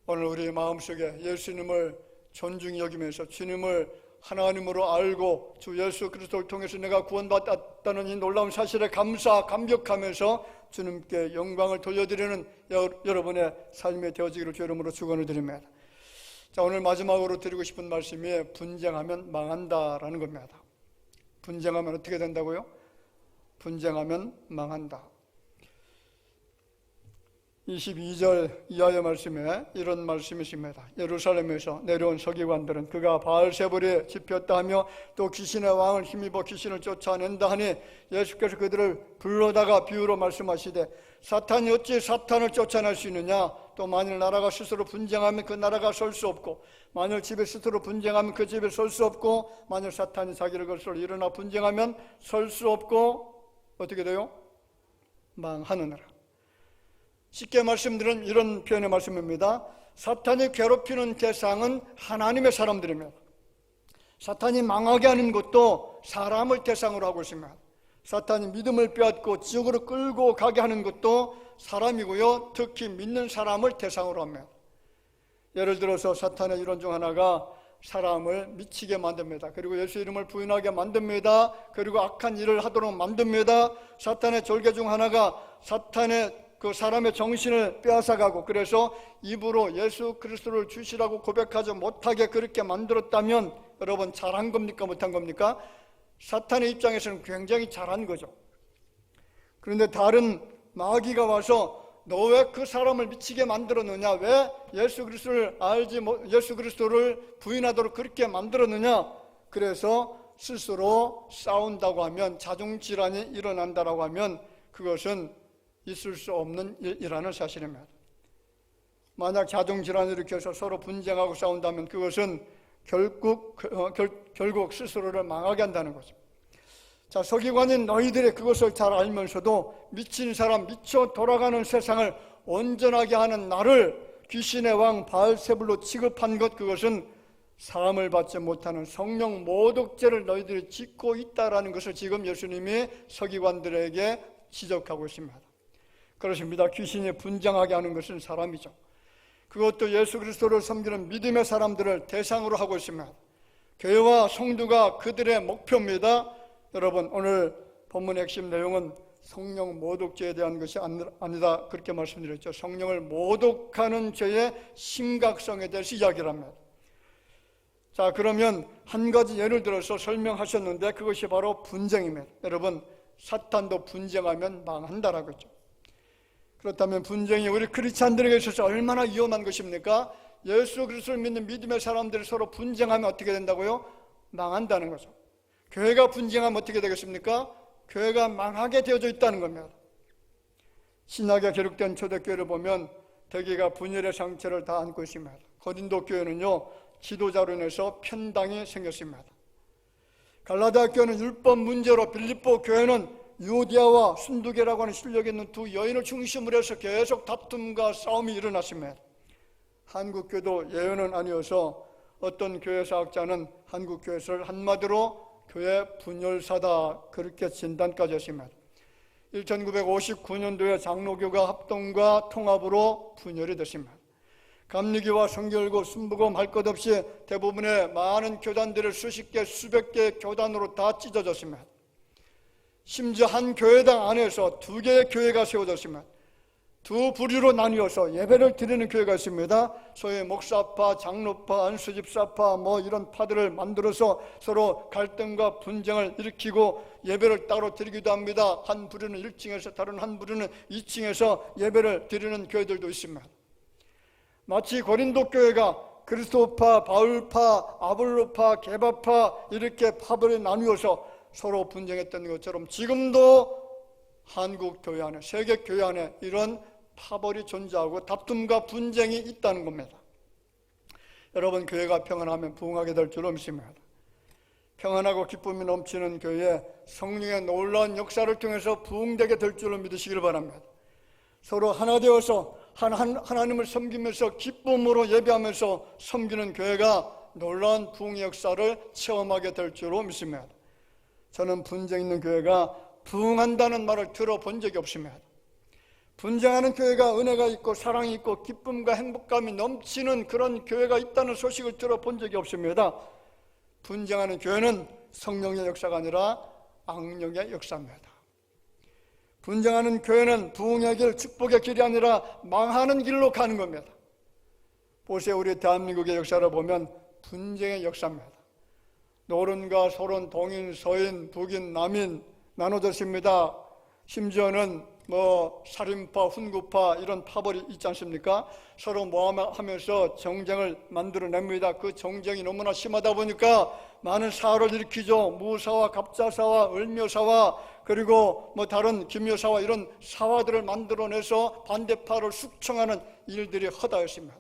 오늘 우리 마음속에 예수님을 존중히 여기면서 주님을 하나님으로 알고 주 예수 그리스도를 통해서 내가 구원받았다는 이 놀라운 사실에 감격하면서 주님께 영광을 돌려드리는 여러분의 삶이 되어지기를 주 이름으로 축원을 드립니다. 자, 오늘 마지막으로 드리고 싶은 말씀이 분쟁하면 망한다라는 겁니다. 분쟁하면 어떻게 된다고요? 분쟁하면 망한다. 22절 이하의 말씀에 이런 말씀이 있습니다. 예루살렘에서 내려온 서기관들은 그가 바알세불에 집혔다 하며 또 귀신의 왕을 힘입어 귀신을 쫓아낸다 하니 예수께서 그들을 불러다가 비유로 말씀하시되 사탄이 어찌 사탄을 쫓아낼 수 있느냐? 또 만일 나라가 스스로 분쟁하면 그 나라가 설 수 없고 만일 집이 스스로 분쟁하면 그 집이 설 수 없고 만일 사탄이 자기를 것으로 일어나 분쟁하면 설 수 없고 어떻게 돼요? 망하느니라. 쉽게 말씀드리면 이런 표현의 말씀입니다. 사탄이 괴롭히는 대상은 하나님의 사람들입니다. 사탄이 망하게 하는 것도 사람을 대상으로 하고 있습니다. 사탄이 믿음을 빼앗고 지옥으로 끌고 가게 하는 것도 사람이고요. 특히 믿는 사람을 대상으로 합니다. 예를 들어서 사탄의 이론 중 하나가 사람을 미치게 만듭니다. 그리고 예수 이름을 부인하게 만듭니다. 그리고 악한 일을 하도록 만듭니다. 사탄의 졸개 중 하나가 사탄의 그 사람의 정신을 빼앗아가고 그래서 입으로 예수 그리스도를 주시라고 고백하지 못하게 그렇게 만들었다면 여러분 잘한 겁니까? 못한 겁니까? 사탄의 입장에서는 굉장히 잘한 거죠. 그런데 다른 마귀가 와서 너 왜 그 사람을 미치게 만들었느냐? 왜 예수 그리스도를 부인하도록 그렇게 만들었느냐? 그래서 스스로 싸운다고 하면 자존질환이 일어난다라고 하면 그것은 있을 수 없는 일이라는 사실입니다. 만약 자존질환을 일으켜서 서로 분쟁하고 싸운다면 그것은 결국 스스로를 망하게 한다는 거죠. 자, 서기관인 너희들이 그것을 잘 알면서도 미친 사람, 미쳐 돌아가는 세상을 온전하게 하는 나를 귀신의 왕 바알세불로 취급한 것, 그것은 사함을 받지 못하는 성령 모독죄를 너희들이 짓고 있다라는 것을 지금 예수님이 서기관들에게 지적하고 있습니다. 그렇습니다. 귀신이 분쟁하게 하는 것은 사람이죠. 그것도 예수 그리스도를 섬기는 믿음의 사람들을 대상으로 하고 있습니다. 교회와 성도가 그들의 목표입니다. 여러분, 오늘 본문의 핵심 내용은 성령 모독죄에 대한 것이 아니다 그렇게 말씀드렸죠. 성령을 모독하는 죄의 심각성에 대해서 이야기를 합니다. 자, 그러면 한 가지 예를 들어서 설명하셨는데 그것이 바로 분쟁입니다. 여러분, 사탄도 분쟁하면 망한다라고 했죠. 그렇다면 분쟁이 우리 크리스찬들에게 있어서 얼마나 위험한 것입니까? 예수 그리스도를 믿는 믿음의 사람들이 서로 분쟁하면 어떻게 된다고요? 망한다는 거죠. 교회가 분쟁하면 어떻게 되겠습니까? 교회가 망하게 되어져 있다는 겁니다. 신약에 기록된 초대교회를 보면 대개가 분열의 상처를 다 안고 있습니다. 고린도 교회는요, 지도자로 인해서 편당이 생겼습니다. 갈라디아 교회는 율법 문제로, 빌립보 교회는 유오디아와 순두계라고 하는 실력 있는 두 여인을 중심으로 해서 계속 다툼과 싸움이 일어났습니다. 한국교도 예외는 아니어서 어떤 교회사학자는 한국교회를 한마디로 교회 분열사다 그렇게 진단까지 했습니다. 1959년도에 장로교가 합동과 통합으로 분열이 됐습니다. 감리교와 성결교, 순복음 할 것 없이 대부분의 많은 교단들을 수십 개, 수백 개의 교단으로 다 찢어졌습니다. 심지어 한 교회당 안에서 두 개의 교회가 세워졌습니다. 두 부류로 나뉘어서 예배를 드리는 교회가 있습니다. 소위 목사파, 장로파, 안수집사파 이런 파들을 만들어서 서로 갈등과 분쟁을 일으키고 예배를 따로 드리기도 합니다. 한 부류는 1층에서 다른 한 부류는 2층에서 예배를 드리는 교회들도 있습니다. 마치 고린도 교회가 그리스도파, 바울파, 아볼로파, 게바파 이렇게 파벌에 나뉘어서 서로 분쟁했던 것처럼 지금도 한국 교회 안에, 세계 교회 안에 이런 파벌이 존재하고 다툼과 분쟁이 있다는 겁니다. 여러분, 교회가 평안하면 부흥하게 될 줄로 믿습니다. 평안하고 기쁨이 넘치는 교회에 성령의 놀라운 역사를 통해서 부흥되게 될 줄로 믿으시길 바랍니다. 서로 하나 되어서 하나님을 섬기면서 기쁨으로 예배하면서 섬기는 교회가 놀라운 부흥의 역사를 체험하게 될 줄로 믿습니다. 저는 분쟁 있는 교회가 부흥한다는 말을 들어본 적이 없습니다. 분쟁하는 교회가 은혜가 있고 사랑이 있고 기쁨과 행복감이 넘치는 그런 교회가 있다는 소식을 들어본 적이 없습니다. 분쟁하는 교회는 성령의 역사가 아니라 악령의 역사입니다. 분쟁하는 교회는 부흥의 길, 축복의 길이 아니라 망하는 길로 가는 겁니다. 보세요, 우리 대한민국의 역사를 보면 분쟁의 역사입니다. 노른과 소른, 동인, 서인, 북인, 남인 나눠졌습니다. 심지어는 살인파, 훈구파 이런 파벌이 있지 않습니까? 서로 모함하면서 정쟁을 만들어냅니다. 그 정쟁이 너무나 심하다 보니까 많은 사화를 일으키죠. 무사와 갑자사와 을묘사와 그리고 다른 김묘사와 이런 사화들을 만들어내서 반대파를 숙청하는 일들이 허다했습니다.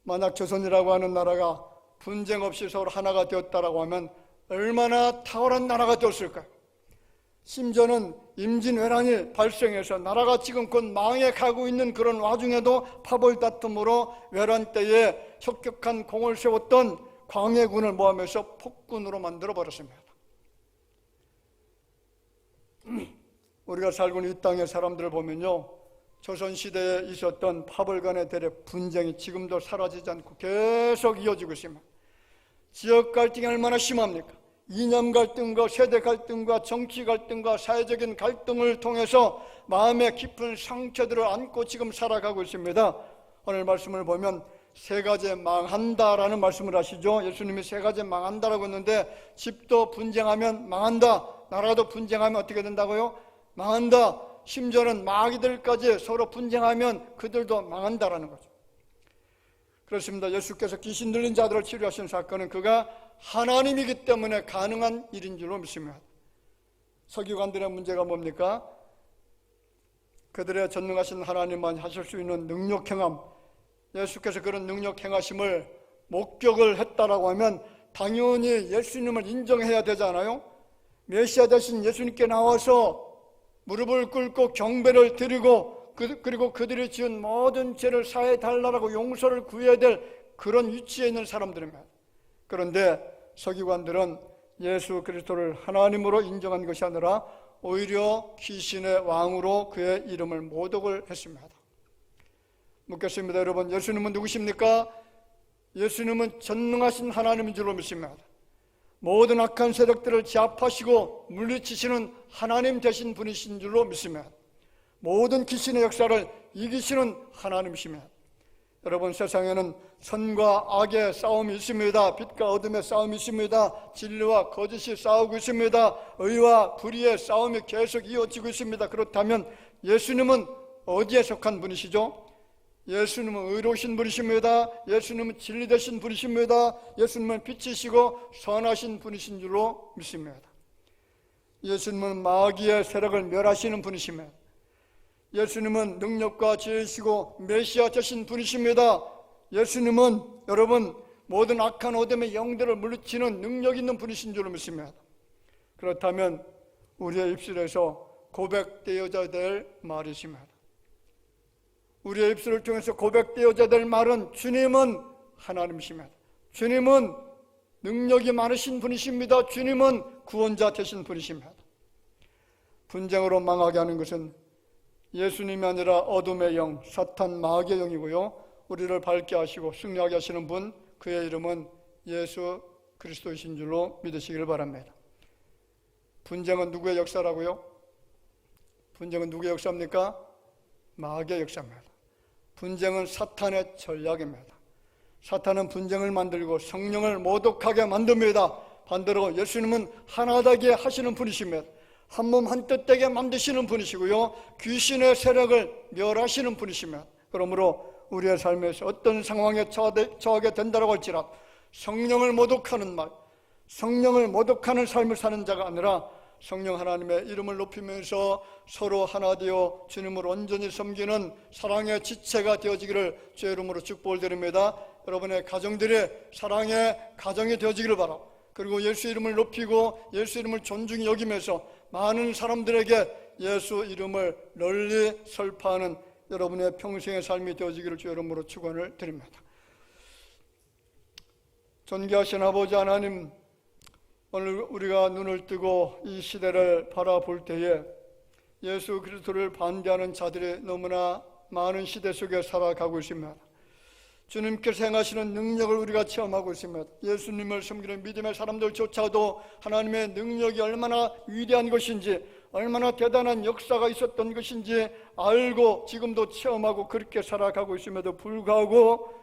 만약 조선이라고 하는 나라가 분쟁 없이 서로 하나가 되었다라고 하면 얼마나 탁월한 나라가 되었을까요? 심지어는 임진왜란이 발생해서 나라가 지금 곧 망해 가고 있는 그런 와중에도 파벌 다툼으로 외란 때에 혁혁한 공을 세웠던 광해군을 모함해서 폭군으로 만들어 버렸습니다. 우리가 살고 있는 이 땅의 사람들을 보면요, 조선시대에 있었던 파벌 간의 대립 분쟁이 지금도 사라지지 않고 계속 이어지고 있습니다. 지역 갈등이 얼마나 심합니까? 이념 갈등과 세대 갈등과 정치 갈등과 사회적인 갈등을 통해서 마음의 깊은 상처들을 안고 지금 살아가고 있습니다. 오늘 말씀을 보면 세 가지 망한다라는 말씀을 하시죠. 예수님이 세 가지 망한다라고 했는데 집도 분쟁하면 망한다, 나라도 분쟁하면 어떻게 된다고요? 망한다. 심지어는 마귀들까지 서로 분쟁하면 그들도 망한다라는 거죠. 그렇습니다. 예수께서 귀신 들린 자들을 치료하신 사건은 그가 하나님이기 때문에 가능한 일인 줄로 믿습니다. 서기관들의 문제가 뭡니까? 그들의 전능하신 하나님만 하실 수 있는 능력 행함, 예수께서 그런 능력 행하심을 목격을 했다라고 하면 당연히 예수님을 인정해야 되잖아요. 메시아 대신 예수님께 나와서 무릎을 꿇고 경배를 드리고 그리고 그들이 지은 모든 죄를 사해 달라고 용서를 구해야 될 그런 위치에 있는 사람들입니다. 그런데 서기관들은 예수 그리스도를 하나님으로 인정한 것이 아니라 오히려 귀신의 왕으로 그의 이름을 모독을 했습니다. 묻겠습니다. 여러분, 예수님은 누구십니까? 예수님은 전능하신 하나님인 줄로 믿습니다. 모든 악한 세력들을 제압하시고 물리치시는 하나님 되신 분이신 줄로 믿습니다. 모든 귀신의 역사를 이기시는 하나님이십니다. 여러분, 세상에는 선과 악의 싸움이 있습니다. 빛과 어둠의 싸움이 있습니다. 진리와 거짓이 싸우고 있습니다. 의와 불의의 싸움이 계속 이어지고 있습니다. 그렇다면 예수님은 어디에 속한 분이시죠? 예수님은 의로우신 분이십니다. 예수님은 진리 되신 분이십니다. 예수님은 빛이시고 선하신 분이신 줄로 믿습니다. 예수님은 마귀의 세력을 멸하시는 분이십니다. 예수님은 능력과 지혜이시고 메시아 되신 분이십니다. 예수님은 여러분 모든 악한 어둠의 영들을 물리치는 능력 있는 분이신 줄로 믿습니다. 그렇다면 우리의 입술에서 고백되어야 될 말이십니다. 우리의 입술을 통해서 고백되어야 될 말은 주님은 하나님이십니다. 주님은 능력이 많으신 분이십니다. 주님은 구원자 되신 분이십니다. 분쟁으로 망하게 하는 것은 예수님이 아니라 어둠의 영, 사탄 마귀의 영이고요, 우리를 밝게 하시고 승리하게 하시는 분, 그의 이름은 예수 그리스도이신 줄로 믿으시길 바랍니다. 분쟁은 누구의 역사라고요? 분쟁은 누구의 역사입니까? 마귀의 역사입니다. 분쟁은 사탄의 전략입니다. 사탄은 분쟁을 만들고 성령을 모독하게 만듭니다. 반대로 예수님은 하나되게 하시는 분이십니다. 한 몸 한 뜻 되게 만드시는 분이시고요, 귀신의 세력을 멸하시는 분이십니다. 그러므로 우리의 삶에서 어떤 상황에 처하게 된다고 할지라도 성령을 모독하는 말, 성령을 모독하는 삶을 사는 자가 아니라 성령 하나님의 이름을 높이면서 서로 하나 되어 주님을 온전히 섬기는 사랑의 지체가 되어지기를 주의 이름으로 축복을 드립니다. 여러분의 가정들이 사랑의 가정이 되어지기를 바라. 그리고 예수 이름을 높이고 예수 이름을 존중히 여기면서 많은 사람들에게 예수 이름을 널리 설파하는 여러분의 평생의 삶이 되어지기를 주의 이름으로 축원을 드립니다. 존귀하신 아버지 하나님, 오늘 우리가 눈을 뜨고 이 시대를 바라볼 때에 예수 그리스도를 반대하는 자들이 너무나 많은 시대 속에 살아가고 있습니다. 주님께서 행하시는 능력을 우리가 체험하고 있습니다. 예수님을 섬기는 믿음의 사람들조차도 하나님의 능력이 얼마나 위대한 것인지, 얼마나 대단한 역사가 있었던 것인지 알고 지금도 체험하고 그렇게 살아가고 있음에도 불구하고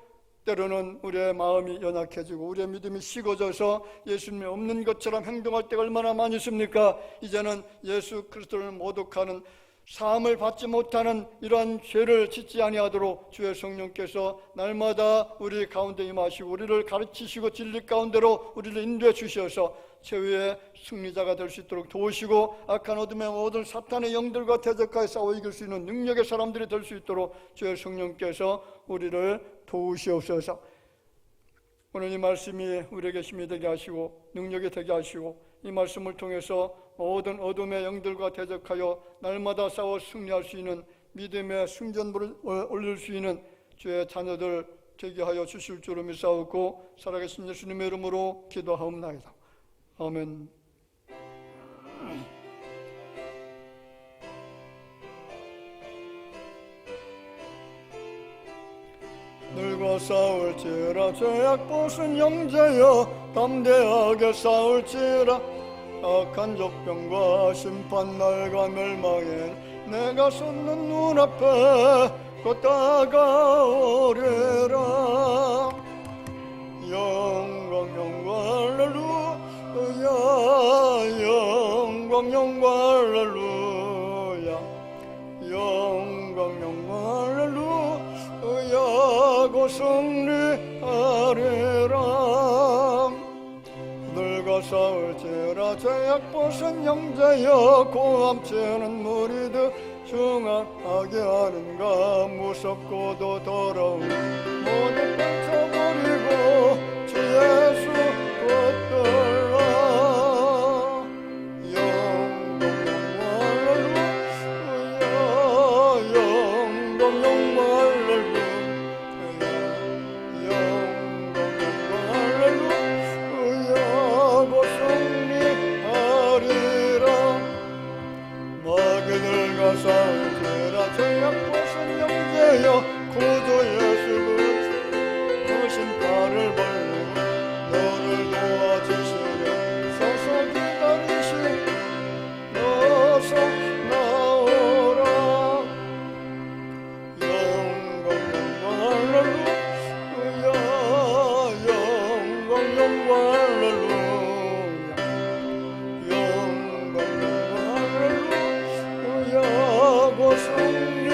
때로는 우리의 마음이 연약해지고 우리의 믿음이 식어져서 예수님이 없는 것처럼 행동할 때가 얼마나 많이 있습니까? 이제는 예수 그리스도를 모독하는, 사함을 받지 못하는 이러한 죄를 짓지 아니하도록 주의 성령께서 날마다 우리 가운데 임하시고 우리를 가르치시고 진리 가운데로 우리를 인도해 주셔서 최후의 승리자가 될 수 있도록 도우시고 악한 어둠의 모든 사탄의 영들과 대적하여 싸워 이길 수 있는 능력의 사람들이 될 수 있도록 주의 성령께서 우리를 도우시옵소서. 오늘 이 말씀이 우리에게 힘이 되게 하시고 능력이 되게 하시고 이 말씀을 통해서 모든 어둠의 영들과 대적하여 날마다 싸워 승리할 수 있는 믿음의 승전부를 올릴 수 있는 주의 자녀들 되게 하여 주실 줄로 믿사옵고 살아계신 예수님의 이름으로 기도하옵나이다. 아멘. 늙어 싸울지라 죄악 벗은 형제여 담대하게 싸울지라 악한 적병과 심판 날과 멸망엔 내가 섰는 눈앞에 곧 다가오리라. 영광 영광 할렐루야 영광 영광 할렐루야 영광 영광 할렐루야 곧 승리하리라. 늙어 싸울지라 죄악 벗은 형제여 고함치는 무리들 중앙하게 하는가 무섭고도 더러운 모든 펼쳐버리고 주 예수 붙들라. 영광 영광 할렐루야 영광 영광 할렐루야 영광 영광 할렐루야 곧 승리하리라. 마귀들과 싸울지라 죄악 벗은 형제여 구주 예수 그 심판을 벌리고 너를 도와주시려 서서 기다리시어서 나오라. 영광 영광 할렐루야 영광 영광 할렐루야 영광 영광 할렐루야 곧 승리하리라.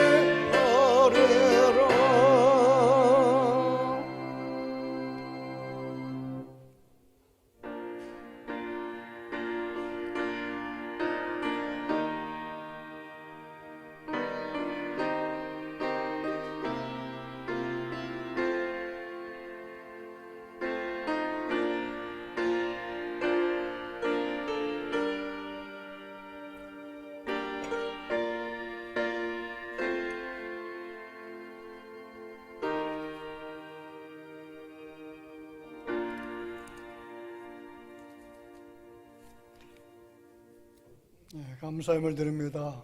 감사함을 드립니다.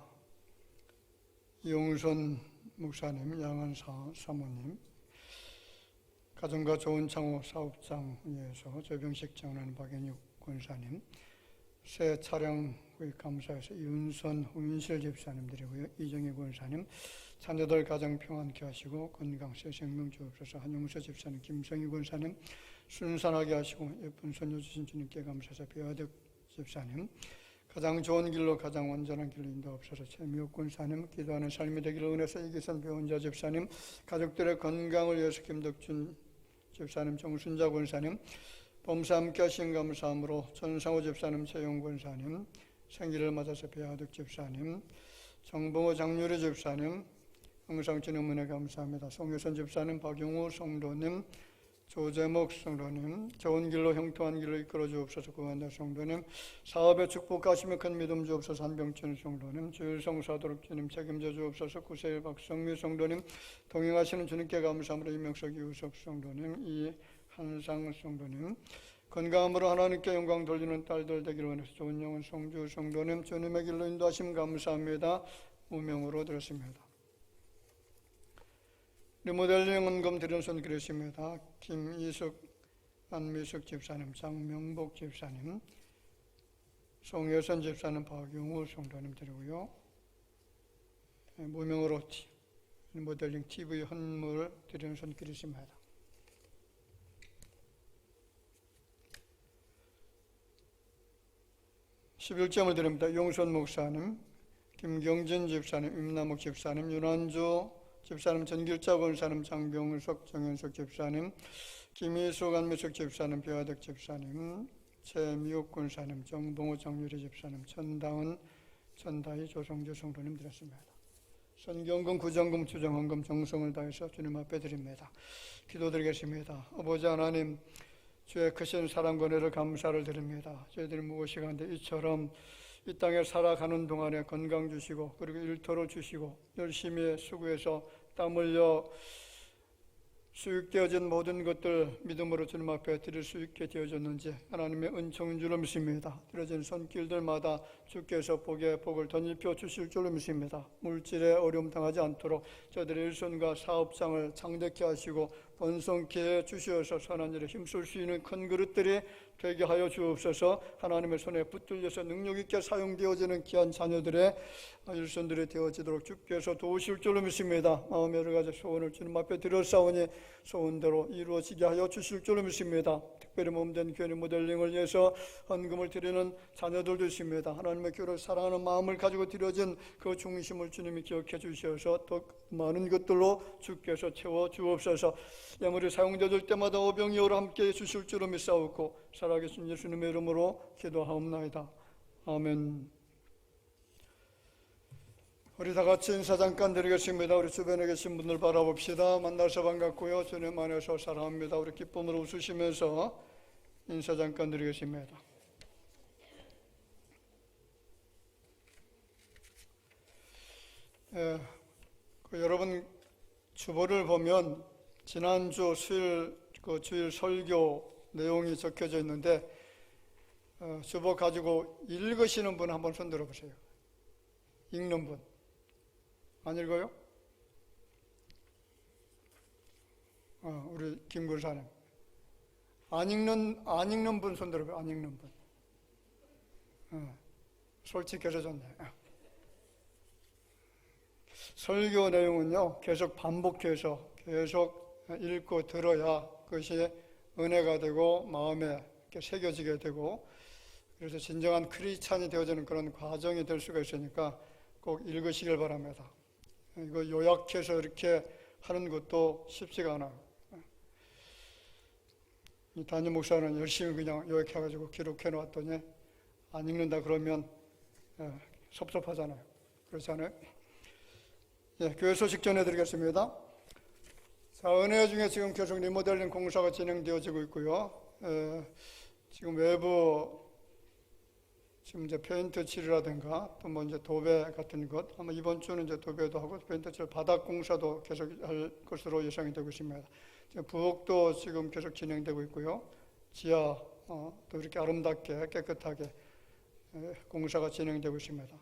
이용선 목사님, 양한 사모님, 가정과 좋은 창호 사업장에서 조병식 장로님, 박연육 권사님, 새 차량 구입 감사해서 이은선, 홍인실 집사님들이고요. 이정희 권사님, 자녀들 가정 평안케 하시고 건강세 생명 주옵소서. 한용서 집사님, 김성희 권사님, 순산하게 하시고 예쁜 손녀 주신 주님께 감사해서 배아득 집사님, 가장 좋은 길로 가장 온전한 길로 인도하옵소서. 최미옥 권사님, 기도하는 삶이 되기를 은혜서 이기선 배원자 집사님, 가족들의 건강을 위해서 김덕준 집사님, 정순자 권사님, 범사 함께 하신 감사함으로 전상호 집사님, 최용 권사님, 생일을 맞아서 배아득 집사님, 정봉호 장유리 집사님, 항상 주님 은혜 감사합니다. 송효선 집사님, 박용우 성도님, 조재목 성도님, 좋은 길로 형통한 길로 이끌어 주옵소서. 구한다 성도님, 사업에 축복하시며 큰 믿음 주옵소서. 한병춘 성도님, 주일성 사도록 주님 책임져 주옵소서. 구세일 박성미 성도님, 동행하시는 주님께 감사함으로 이명석 이우석 성도님, 이한상 성도님, 건강함으로 하나님께 영광 돌리는 딸들 되기를 원해서 좋은 영혼 성주 성도님, 주님의 길로 인도하심 감사합니다. 무명으로 드렸습니다. 리모델링 헌금 드리는 손 그리십니다. 김이숙, 안미숙 집사님, 장명복 집사님, 송여선 집사님, 박용우 성도님 드리고요. 무명으로 리모델링 TV 헌물 드리는 손 그리십니다. 11점을 드립니다. 용선 목사님, 김경진 집사님, 임남욱 집사님, 윤한주 집사님, 전길자 권사님, 장병석, 정현석 집사님, 김희숙 안미숙 집사님, 배화덕 집사님, 최미옥 권사님, 정동호 정유리 집사님, 천다은, 천다희, 조성주 성도님 드렸습니다. 선경금, 구정금, 추정헌금, 정성을 다해서 주님 앞에 드립니다. 기도드리겠습니다. 아버지 하나님, 주의 크신 사랑과 은혜를 감사를 드립니다. 저희들이 무엇이간데 이처럼 이 땅에 살아가는 동안에 건강 주시고 그리고 일터로 주시고 열심히 수고해서 땀 흘려 수익되어진 모든 것들 믿음으로 주님 앞에 드릴 수 있게 되어졌는지 하나님의 은총인 줄로 믿습니다. 드려진 손길들마다 주께서 복에 복을 덧입혀 주실 줄로 믿습니다. 물질에 어려움 당하지 않도록 저들의 일손과 사업장을 창대케 하시고 번성케 해 주시어서 선한 일에 힘쓸 수 있는 큰 그릇들이 되게 하여 주옵소서. 하나님의 손에 붙들려서 능력 있게 사용되어지는 귀한 자녀들의 일손들이 되어지도록 주께서 도우실 줄로 믿습니다. 마음의 여러 가지 소원을 주님 앞에 드렸사오니 소원대로 이루어지게 하여 주실 줄로 믿습니다. 특별히 몸된 교회 모델링을 위해서 헌금을 드리는 자녀들도 있습니다. 하나님의 교회를 사랑하는 마음을 가지고 드려진 그 중심을 주님이 기억해 주셔서 더 많은 것들로 주께서 채워 주옵소서. 예물이 사용되어질 때마다 오병이어로 함께 해주실 줄로 믿사옵고 살아계신 예수님의 이름으로 기도하옵나이다. 아멘. 우리 다 같이 인사 잠깐 드리겠습니다. 우리 주변에 계신 분들 바라봅시다. 만나서 반갑고요. 주님 안에서 사랑합니다. 우리 기쁨으로 웃으시면서 인사 잠깐 드리겠습니다. 여러분 주보를 보면 지난주 수일 주일 설교 내용이 적혀져 있는데 주보 가지고 읽으시는 분 한번 손 들어보세요. 읽는 분. 안 읽어요? 우리 김 군사님. 안 읽는 분 손 들어봐요. 안 읽는 분. 솔직해져졌네. 설교 내용은요, 계속 반복해서 계속 읽고 들어야 그것이 은혜가 되고 마음에 새겨지게 되고 그래서 진정한 크리스찬이 되어지는 그런 과정이 될 수가 있으니까 꼭 읽으시길 바랍니다. 이거 요약해서 이렇게 하는 것도 쉽지가 않아요. 이 담임 목사는 열심히 그냥 요약해가지고 기록해 놓았더니 안 읽는다 그러면 섭섭하잖아요. 그렇지 않아요? 교회 소식 전해드리겠습니다. 자, 은혜 중에 지금 계속 리모델링 공사가 진행되어지고 있고요. 지금 외부 지금 이제 페인트 칠이라든가 또 뭐 이제 도배 같은 것 아마 이번 주는 이제 도배도 하고 페인트 칠 바닥 공사도 계속 할 것으로 예상이 되고 있습니다. 부엌도 지금 계속 진행되고 있고요. 지하 또 이렇게 아름답게 깨끗하게 공사가 진행되고 있습니다.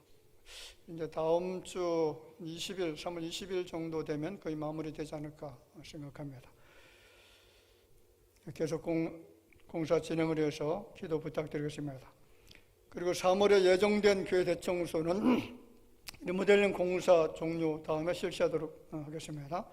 이제 다음 주 20일, 3월 20일 정도 되면 거의 마무리되지 않을까 생각합니다. 계속 공사 진행을 위해서 기도 부탁드리겠습니다. 그리고 3월에 예정된 교회 대청소는 리모델링 공사 종료 다음에 실시하도록 하겠습니다.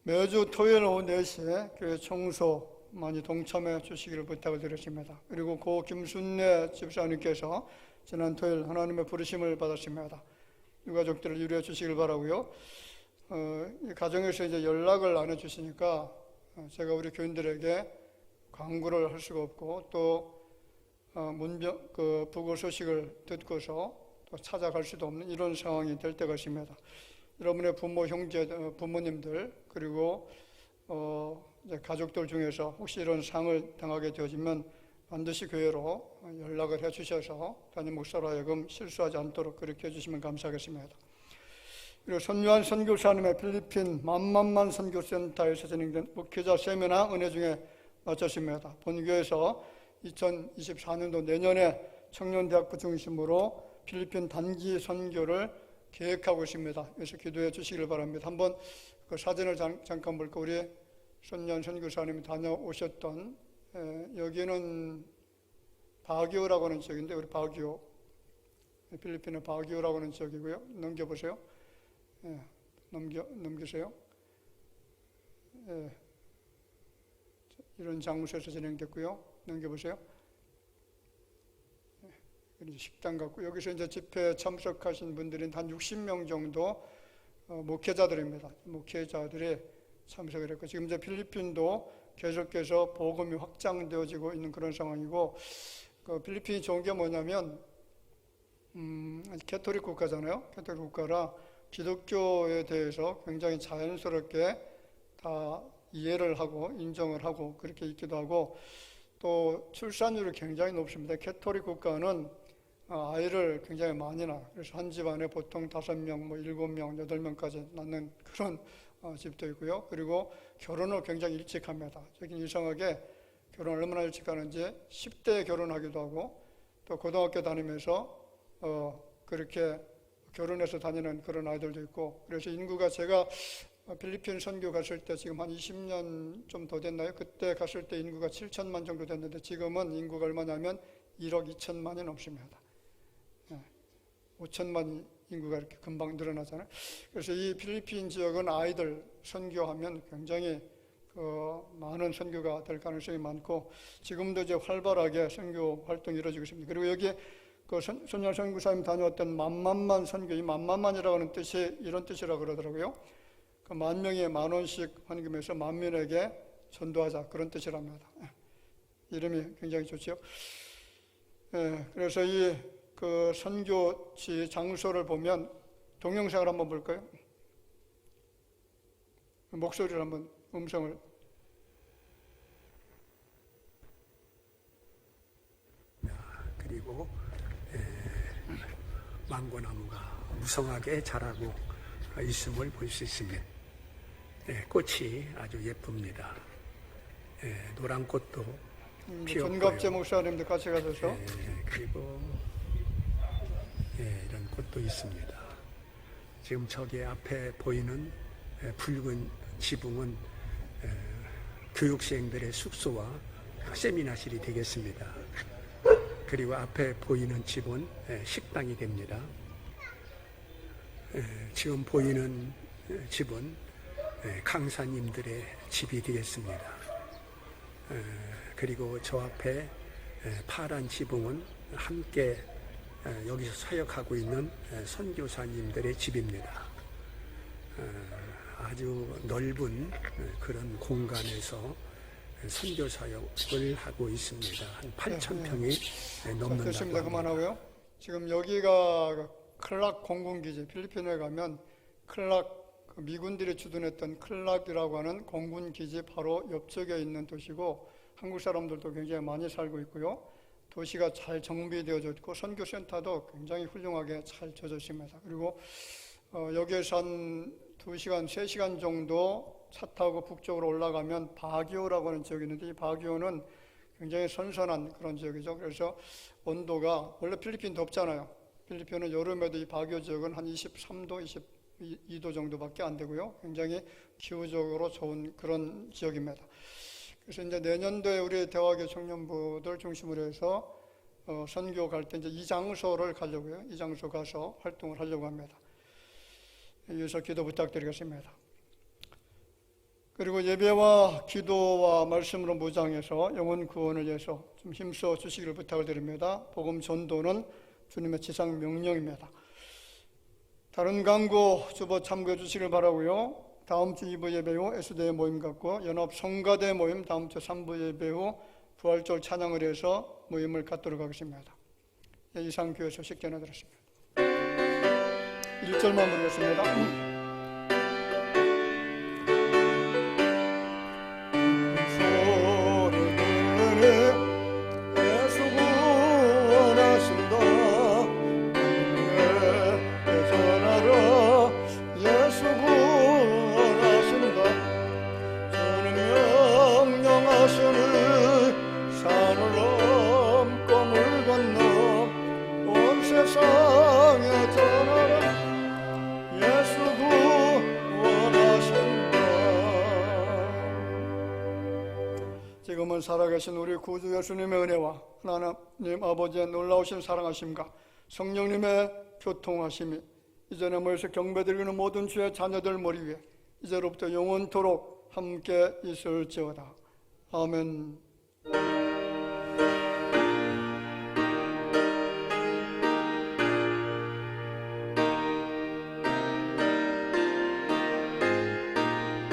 매주 토요일 오후 4시에 교회 청소 많이 동참해 주시기를 부탁을 드렸습니다. 그리고 고 김순례 집사님께서 지난 토요일 하나님의 부르심을 받았습니다. 유가족들을 위로해 주시길 바라고요. 이 가정에서 이제 연락을 안 해주시니까 제가 우리 교인들에게 광고를 할 수가 없고 또 부고 소식을 듣고서 또 찾아갈 수도 없는 이런 상황이 될 때가 있습니다. 여러분의 부모, 형제, 부모님들 그리고 이제 가족들 중에서 혹시 이런 상을 당하게 되어지면 반드시 교회로 연락을 해 주셔서 담임 목사로 하여금 실수하지 않도록 그렇게 해주시면 감사하겠습니다. 그리고 손유한 선교사님의 필리핀 만만만 선교센터에서 진행된 목회자 세미나 은혜 중에 마쳤습니다. 본교에서 2024년도 내년에 청년대학부 중심으로 필리핀 단기 선교를 계획하고 있습니다. 그래서 기도해 주시길 바랍니다. 한번 그 사진을 잠깐 볼까? 우리 손유한 선교사님이 다녀오셨던 여기는 바기오라고 하는 지역인데 우리 바기오 필리핀의 바기오라고 하는 지역이고요. 넘겨보세요. 넘기세요. 이런 장소에서 진행됐고요. 넘겨보세요. 식당 같고, 여기서 이제 집회에 참석하신 분들은 한 60명 정도 목회자들입니다. 목회자들이 참석을 했고, 지금 이제 필리핀도 계속해서 복음이 확장되어지고 있는 그런 상황이고, 필리핀이 좋은 게 뭐냐면 캐토릭 국가잖아요. 캐토릭 국가라 기독교에 대해서 굉장히 자연스럽게 다 이해를 하고 인정을 하고 그렇게 있기도 하고, 또 출산율이 굉장히 높습니다. 캐토릭 국가는 아이를 굉장히 많이 낳아요. 그래서 한 집안에 보통 5명, 7명, 8명까지 낳는 그런 집도 있고요. 그리고 결혼을 굉장히 일찍 합니다. 저긴 이상하게 결혼을 얼마나 일찍 하는지 10대에 결혼하기도 하고, 또 고등학교 다니면서 그렇게 결혼해서 다니는 그런 아이들도 있고, 그래서 인구가, 제가 필리핀 선교 갔을 때 지금 한 20년 좀 더 됐나요? 그때 갔을 때 인구가 7천만 정도 됐는데, 지금은 인구가 얼마냐면 1억 2천만이 넘습니다. 5천만 인구가 이렇게 금방 늘어나잖아요. 그래서 이 필리핀 지역은 아이들 선교하면 굉장히 많은 선교가 될 가능성이 많고, 지금도 이제 활발하게 선교 활동이 이루어지고 있습니다. 그리고 여기 손양 선교사님 다녀왔던 만만만 선교, 이 만만만이라고 하는 뜻이 이런 뜻이라고 그러더라고요. 그 10,000명에 10,000원씩 헌금해서 만민에게 전도하자, 그런 뜻이랍니다. 이름이 굉장히 좋죠. 그래서 이 선교지 장소를 보면 동영상을 한번 볼까요? 목소리를 한번, 음성을. 그리고 망고나무가 무성하게 자라고 있음을 볼 수 있습니다. 꽃이 아주 예쁩니다. 노란 꽃도 피었고요. 전갑재 목사님도 같이 가셔서 그리고 이런 꽃도 있습니다. 지금 저기 앞에 보이는 붉은 지붕은 교육생들의 숙소와 세미나실이 되겠습니다. 그리고 앞에 보이는 집은 식당이 됩니다. 지금 보이는 집은 강사님들의 집이 되겠습니다. 그리고 저 앞에 파란 지붕은 함께 여기서 사역하고 있는 선교사님들의 집입니다. 아주 넓은 그런 공간에서 선교 사역을 하고 있습니다. 한 8,000평이 넘는다고 됐습니다. 그만하고요. 지금 여기가 클락 공군기지, 필리핀에 가면 클락, 미군들이 주둔했던 클락이라고 하는 공군기지 바로 옆쪽에 있는 도시고, 한국 사람들도 굉장히 많이 살고 있고요. 도시가 잘 정비되어져 있고 선교센터도 굉장히 훌륭하게 잘 져져 있습니다. 그리고 여기에서 한 2시간, 3시간 정도 차 타고 북쪽으로 올라가면 바기오라고 하는 지역이 있는데, 이 바기오는 굉장히 선선한 그런 지역이죠. 그래서 온도가, 원래 필리핀 덥잖아요. 필리핀은 여름에도 이 바기오 지역은 한 23도, 22도 정도밖에 안 되고요. 굉장히 기후적으로 좋은 그런 지역입니다. 그래서 이제 내년도에 우리 대화교 청년부들 중심으로 해서 선교 갈 때 이제 이 장소를 가려고요. 이 장소 가서 활동을 하려고 합니다. 이어서 기도 부탁드리겠습니다. 그리고 예배와 기도와 말씀으로 무장해서 영혼 구원을 위해서 좀 힘써 주시기를 부탁을 드립니다. 복음 전도는 주님의 지상 명령입니다. 다른 강구 주보 참고해 주시길 바라고요. 다음 주 2부 예배 후 S대회 모임 갖고, 연합 성가대 모임 다음 주 3부 예배 후 부활절 찬양을 해서 모임을 갖도록 하겠습니다. 이상 교회 소식 전해드렸습니다. 1절만 보겠습니다. 예수 구원하신다. 전하라. 예수 구원하신다. 주는 명령하시니 산을 넘고 물 건너 온 세상에 전하라. 예수 구원하신다. 지금은 살아계신 우리 구주 예수님의 은혜와 하나님 아버지의 놀라우신 사랑하심과 성령님의 교통하심이 이전에 모여서 경배드리는 모든 주의 자녀들 머리 위에 이제로부터 영원토록 함께 있을지어다. 아멘.